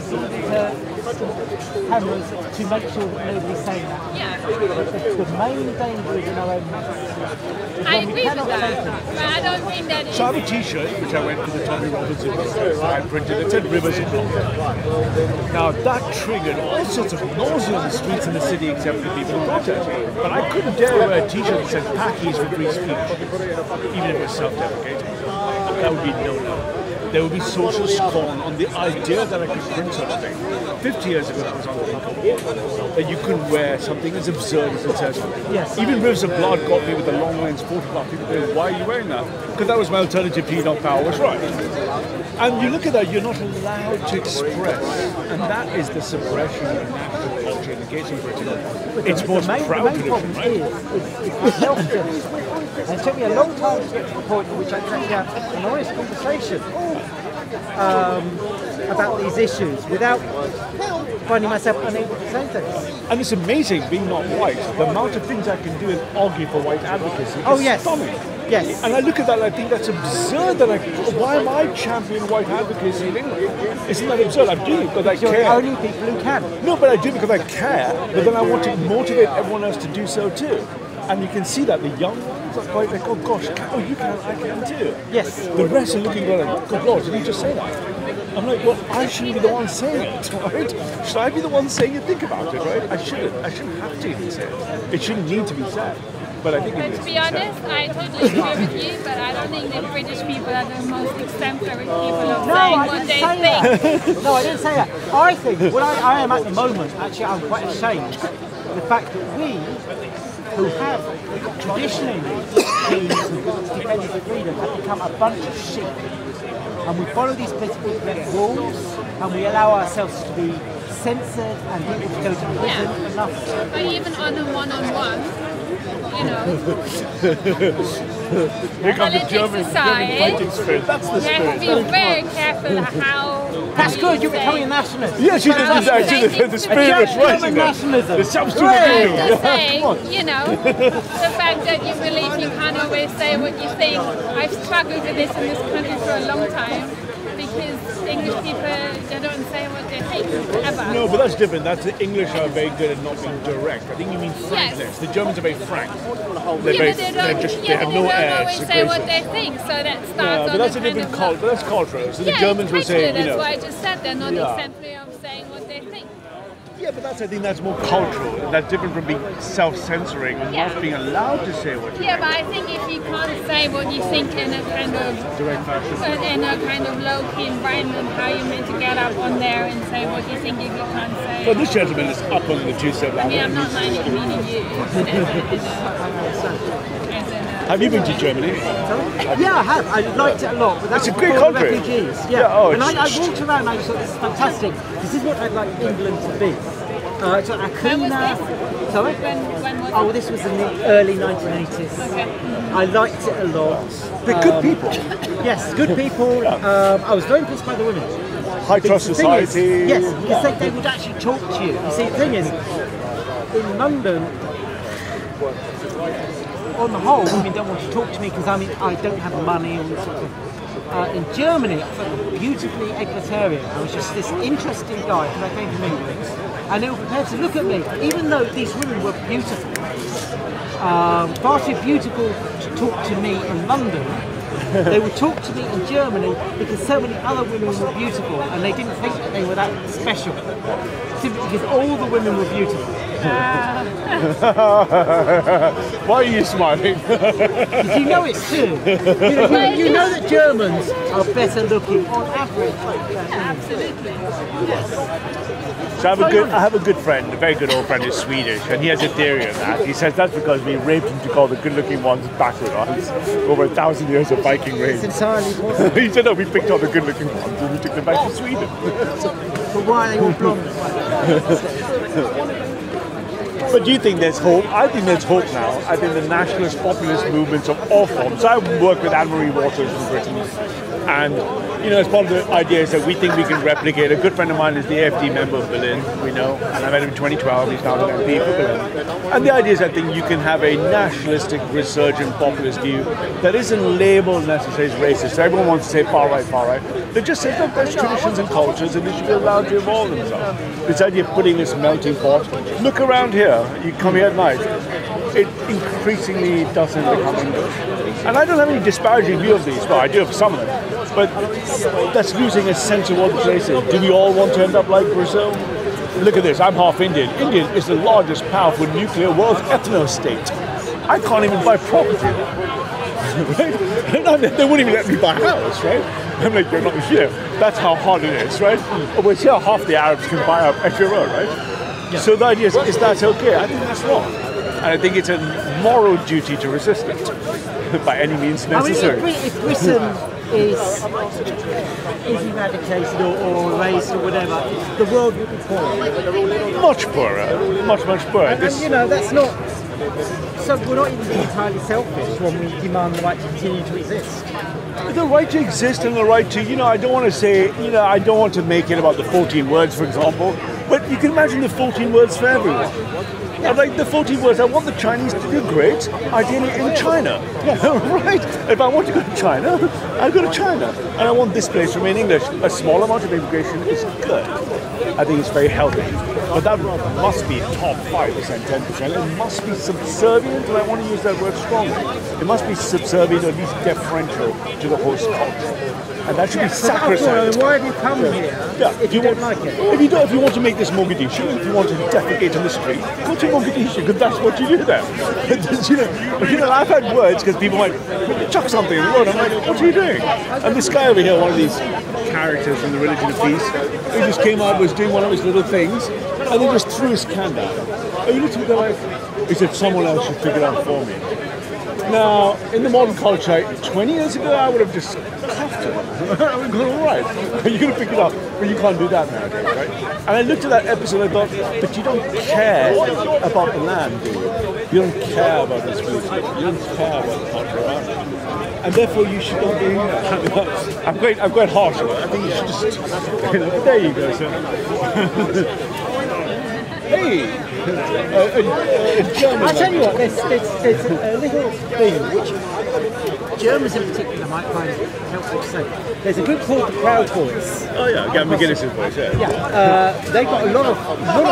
cameras to make sure that nobody's saying that. Yeah. The main danger is in our own mess. I agree with that, but I don't think that So I have a t-shirt, which I went to the Tommy Robinson I printed, it said Rivers of Blood. Now that triggered all sorts of nausea on the streets in the city except for people who protest. But I couldn't dare wear a t-shirt that said Packies for free speech, even if it was self-deprecating. That would be no-no. there would be social scorn on the idea that I could print something. 50 years ago, it was unthinkable that you couldn't wear something as absurd as it says. Yes. Even Rivers of Blood got me with a long lens photograph. People go, why are you wearing that? Because that was my alternative to Enoch Power was right. And you look at that, you're not allowed to express. And that is the suppression of national culture in the case of Britain. It's most proud tradition, right? It's self-defeating. And it took me a long time to get to the point at which I could actually have an honest conversation about these issues without finding myself unable to say things. And it's amazing being not white, the amount of things I can do and argue for white advocacy is stunning. Yes. And I look at that and I think that's absurd. That why am I championing white advocacy in England? Isn't that absurd? I'm doing it because I care. You're the only people who can. No, but I do it because I care. But then I want to motivate everyone else to do so too. And you can see that the young ones are quite like, oh gosh, oh you can, I can too. Yes. The rest are looking like, good Lord, did he just say that? I'm like, well, I shouldn't be the one saying it, right? Should I be the one saying it? Think about it, right? I shouldn't have to even say it. It shouldn't need to be said. But I think to be honest, I totally agree with you, but I don't think that British people are the most exemplary people of saying what they think. No, I didn't say that. I think, what I am at the moment, actually I'm quite ashamed of the fact that we, who have traditionally been defenders of freedom, have become a bunch of sheep. And we follow these political rules, and we allow ourselves to be censored and people to go to prison for nothing. But even on a one-on-one, you know, politics aside, fighting spirit. That's the you have to be very careful how. That's good, you're becoming a nationalist. Yeah, she's the spirit is rising there. Nationalism. The substitute I'm just saying, you know, the fact that you believe you can't always say what you think. I've struggled with this in this country for a long time because English people, they don't say what they think, ever. No, but that's different. That's the English are very good at not being direct. I think you mean frankness. Yes. The Germans are very frank. They have no air. always say what they think, so that starts but that's a different culture. But that's cultural. So the Germans will say, that's what I just said. They're not exemplary of saying what they think. Yeah, but I think that's more cultural. And that's different from being self-censoring and not being allowed to say what you think. Yeah, but I think if you can't say what you think in a kind of direct fashion, in a kind of low-key environment, how are you meant to get up on there and say what you think if you can't say? Well, this gentleman is up on the 2-step ladder. I mean, I'm not meaning you. Have you been to Germany? Yeah, I have. I liked it a lot. But that's it's a great country. Refugees. Yeah. And I walked around and I just thought, this is fantastic. This is what I'd like England to be. So when was this? Sorry? When was this was in the early 1980s. Okay. I liked it a lot. They're good people. Yes, good people. I was very impressed by the women. High trust society. Yes, because they would actually talk to you. You see, the thing is, in London, on the whole, women don't want to talk to me because I don't have money and sort of. In Germany, I felt beautifully egalitarian. I was just this interesting guy because I came from England, and they were prepared to look at me, even though these women were beautiful. Far too beautiful to talk to me in London. They would talk to me in Germany because so many other women were beautiful, and they didn't think that they were that special, simply because all the women were beautiful. Why are you smiling? Because you know it's true. You know that Germans are better looking on average. Absolutely. So I have a good friend, a very good old friend who's Swedish, and he has a theory on that. He says that's because we raped and took all the good-looking ones backward ones over 1,000 years of Viking rape. It's entirely possible. He said, no, we picked all the good-looking ones and we took them back to Sweden. But why are they all blonde? But do you think there's hope? I think there's hope now. I think the nationalist populist movements of all forms. So I work with Anne-Marie Waters in Britain, and as part of the idea is that we think we can replicate. A good friend of mine is the AfD member of Berlin, we know, and I met him in 2012. He's now an MP for Berlin. And the idea is I think you can have a nationalistic, resurgent populist view that isn't labeled necessarily as racist. So everyone wants to say far right, far right. They just say, look, there's traditions and cultures, and they should be allowed to evolve themselves. This idea of putting this melting pot. Look around here. You come here at night. It increasingly doesn't become English. And I don't have any disparaging view of these. Well, I do of some of them. But that's losing a sense of what the place is. Do we all want to end up like Brazil? Look at this. I'm half Indian. India is the largest, powerful nuclear world ethno-state. I can't even buy property. Right? And And they wouldn't even let me buy a house, right? I'm like, you're not, that's how hard it is, right? Well, here half the Arabs can buy up at your own, right? Yeah. So the idea is that okay? I think that's wrong. And I think it's a moral duty to resist it by any means necessary. I mean, if Britain is eradicated or erased or whatever, the world would be poorer. Much poorer. Much poorer. And that's not... So we're not even entirely selfish when we demand the right to continue to exist. The right to exist and the right to, I don't want to say, I don't want to make it about the 14 words, for example, but you can imagine the 14 words for everyone. Like the 14 words, I want the Chinese to do great, ideally in China. Right? If I want to go to China, I'll go to China. And I want this place to remain English. A small amount of immigration is good. I think it's very healthy. But that must be top 5%, 10%. It must be subservient, and I want to use that word strongly. It must be subservient or at least deferential to the host culture. And that should be sacrosanct. Why have you come here if you don't like it? If you want to make this Mogadishu, if you want to defecate on the street, go to Mogadishu, because that's what you do there. I've had words because people might chuck something in the road. I'm like, what are you doing? And this guy over here, one of these characters from the Religion of Peace, he just came out, was doing one of his little things, and then just threw his can down. And you looked at me like, he said, someone else should figure it out for me. Now, in the modern culture, 20 years ago, I would have just cuffed him. I would have gone, all right, you're going to pick it up, but you can't do that nowadays, right? And I looked at that episode and I thought, but you don't care about the land, do you? You don't care about this music. You don't care about the culture around it. And therefore, you should not be here. I'm quite harsh about it. I think you should just, there you go, sir. Hey! I tell you what, there's a little thing which Germans in particular might find helpful to say. There's a group called the Proud Boys. Oh yeah, Gavin McGuinness's voice, yeah. Yeah, they've got a lot of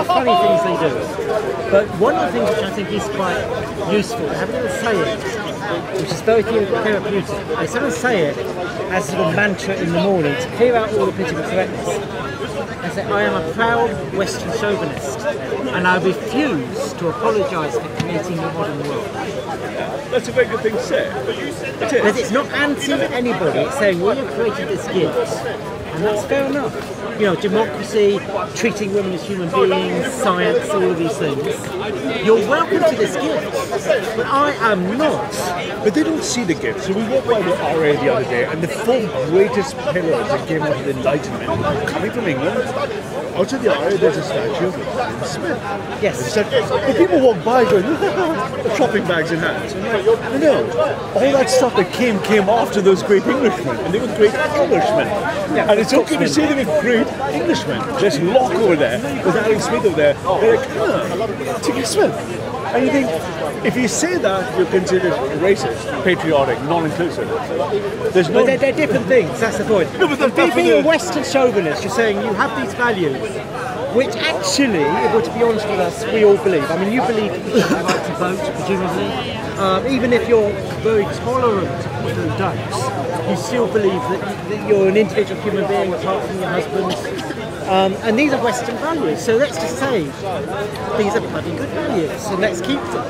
funny things they do. But one of the things which I think is quite useful, they have a little saying, which is very therapeutic. They sort of say it as a sort of mantra in the morning to clear out all the political correctness. I say, I am a proud Western chauvinist, and I refuse to apologise for creating the modern world. That's a very good thing to say. Because it's not anti-anybody, it's saying, well, you created this gift, and that's fair enough. Democracy, treating women as human beings, science, all of these things. You're welcome to this gift, but I am not. But they don't see the gift. So we walked by the RA the other day, and the 4 greatest pillars that came out of the Enlightenment coming from England. Outside the RA, there's a statue of Adam Smith. Yes. But people walk by going, shopping bags in hands. No, all that stuff that came after those great Englishmen, and they were great Englishmen. Yeah, and it's okay to say they were great Englishmen. There's Locke over there, there's Adam Smith over there. They're like, T.K. Smith. And you think, if you say that, you're considered racist, patriotic, non-inclusive. There's no... But they're different things, that's the point. No, but being a Western chauvinist, you're saying you have these values, which actually, if we're to be honest with us, we all believe. I mean, you believe that you have the right to vote, presumably. Even if you're very tolerant of people who don't, you still believe that you're an individual human being apart from your husband. And these are Western values, so let's just say these are bloody good values, and let's keep them.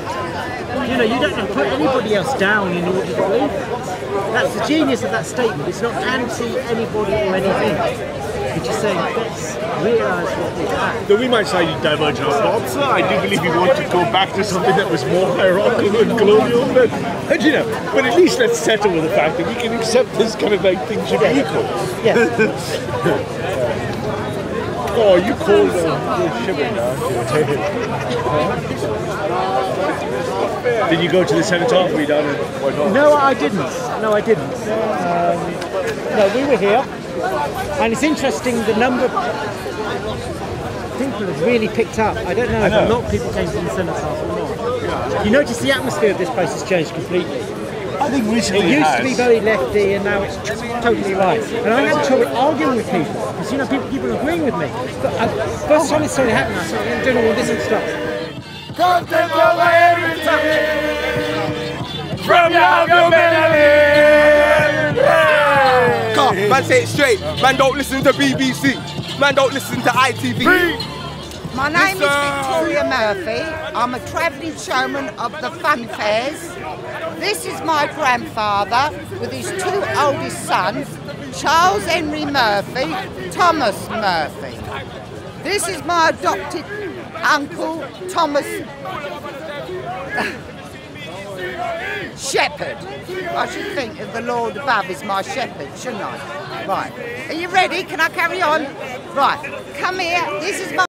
You don't have to put anybody else down in order to believe it. That's the genius of that statement. It's not anti-anybody or anything. It's just saying, let's realise what we have. Though we might slightly diverge our thoughts, I do believe we want to go back to something that was more hierarchical and colonial, but at least let's settle with the fact that we can accept this kind of thing should be equal. Yeah. Oh, you called you're shivering now. Did you go to the cenotaph? Were you down in White Hall? No, I didn't. No, we were here, and it's interesting the number of people have really picked up. I don't know if a lot of people came to the cenotaph or not. You notice the atmosphere of this place has changed completely. I think recently it used to be very lefty, and now it's totally right. And I have trouble arguing with people because people keep on agreeing with me. But first time it started happening, I started doing all this and stuff. Content over everything from your Man, say it straight. Man, don't listen to BBC. Man, don't listen to ITV. My name is Victoria Murphy. I'm a travelling showman of the fun fairs. This is my grandfather with his two oldest sons, Charles Henry Murphy, Thomas Murphy. This is my adopted uncle, Thomas Shepherd. I should think of the Lord above is my shepherd, shouldn't I? Right. Are you ready? Can I carry on? Right. Come here. This is my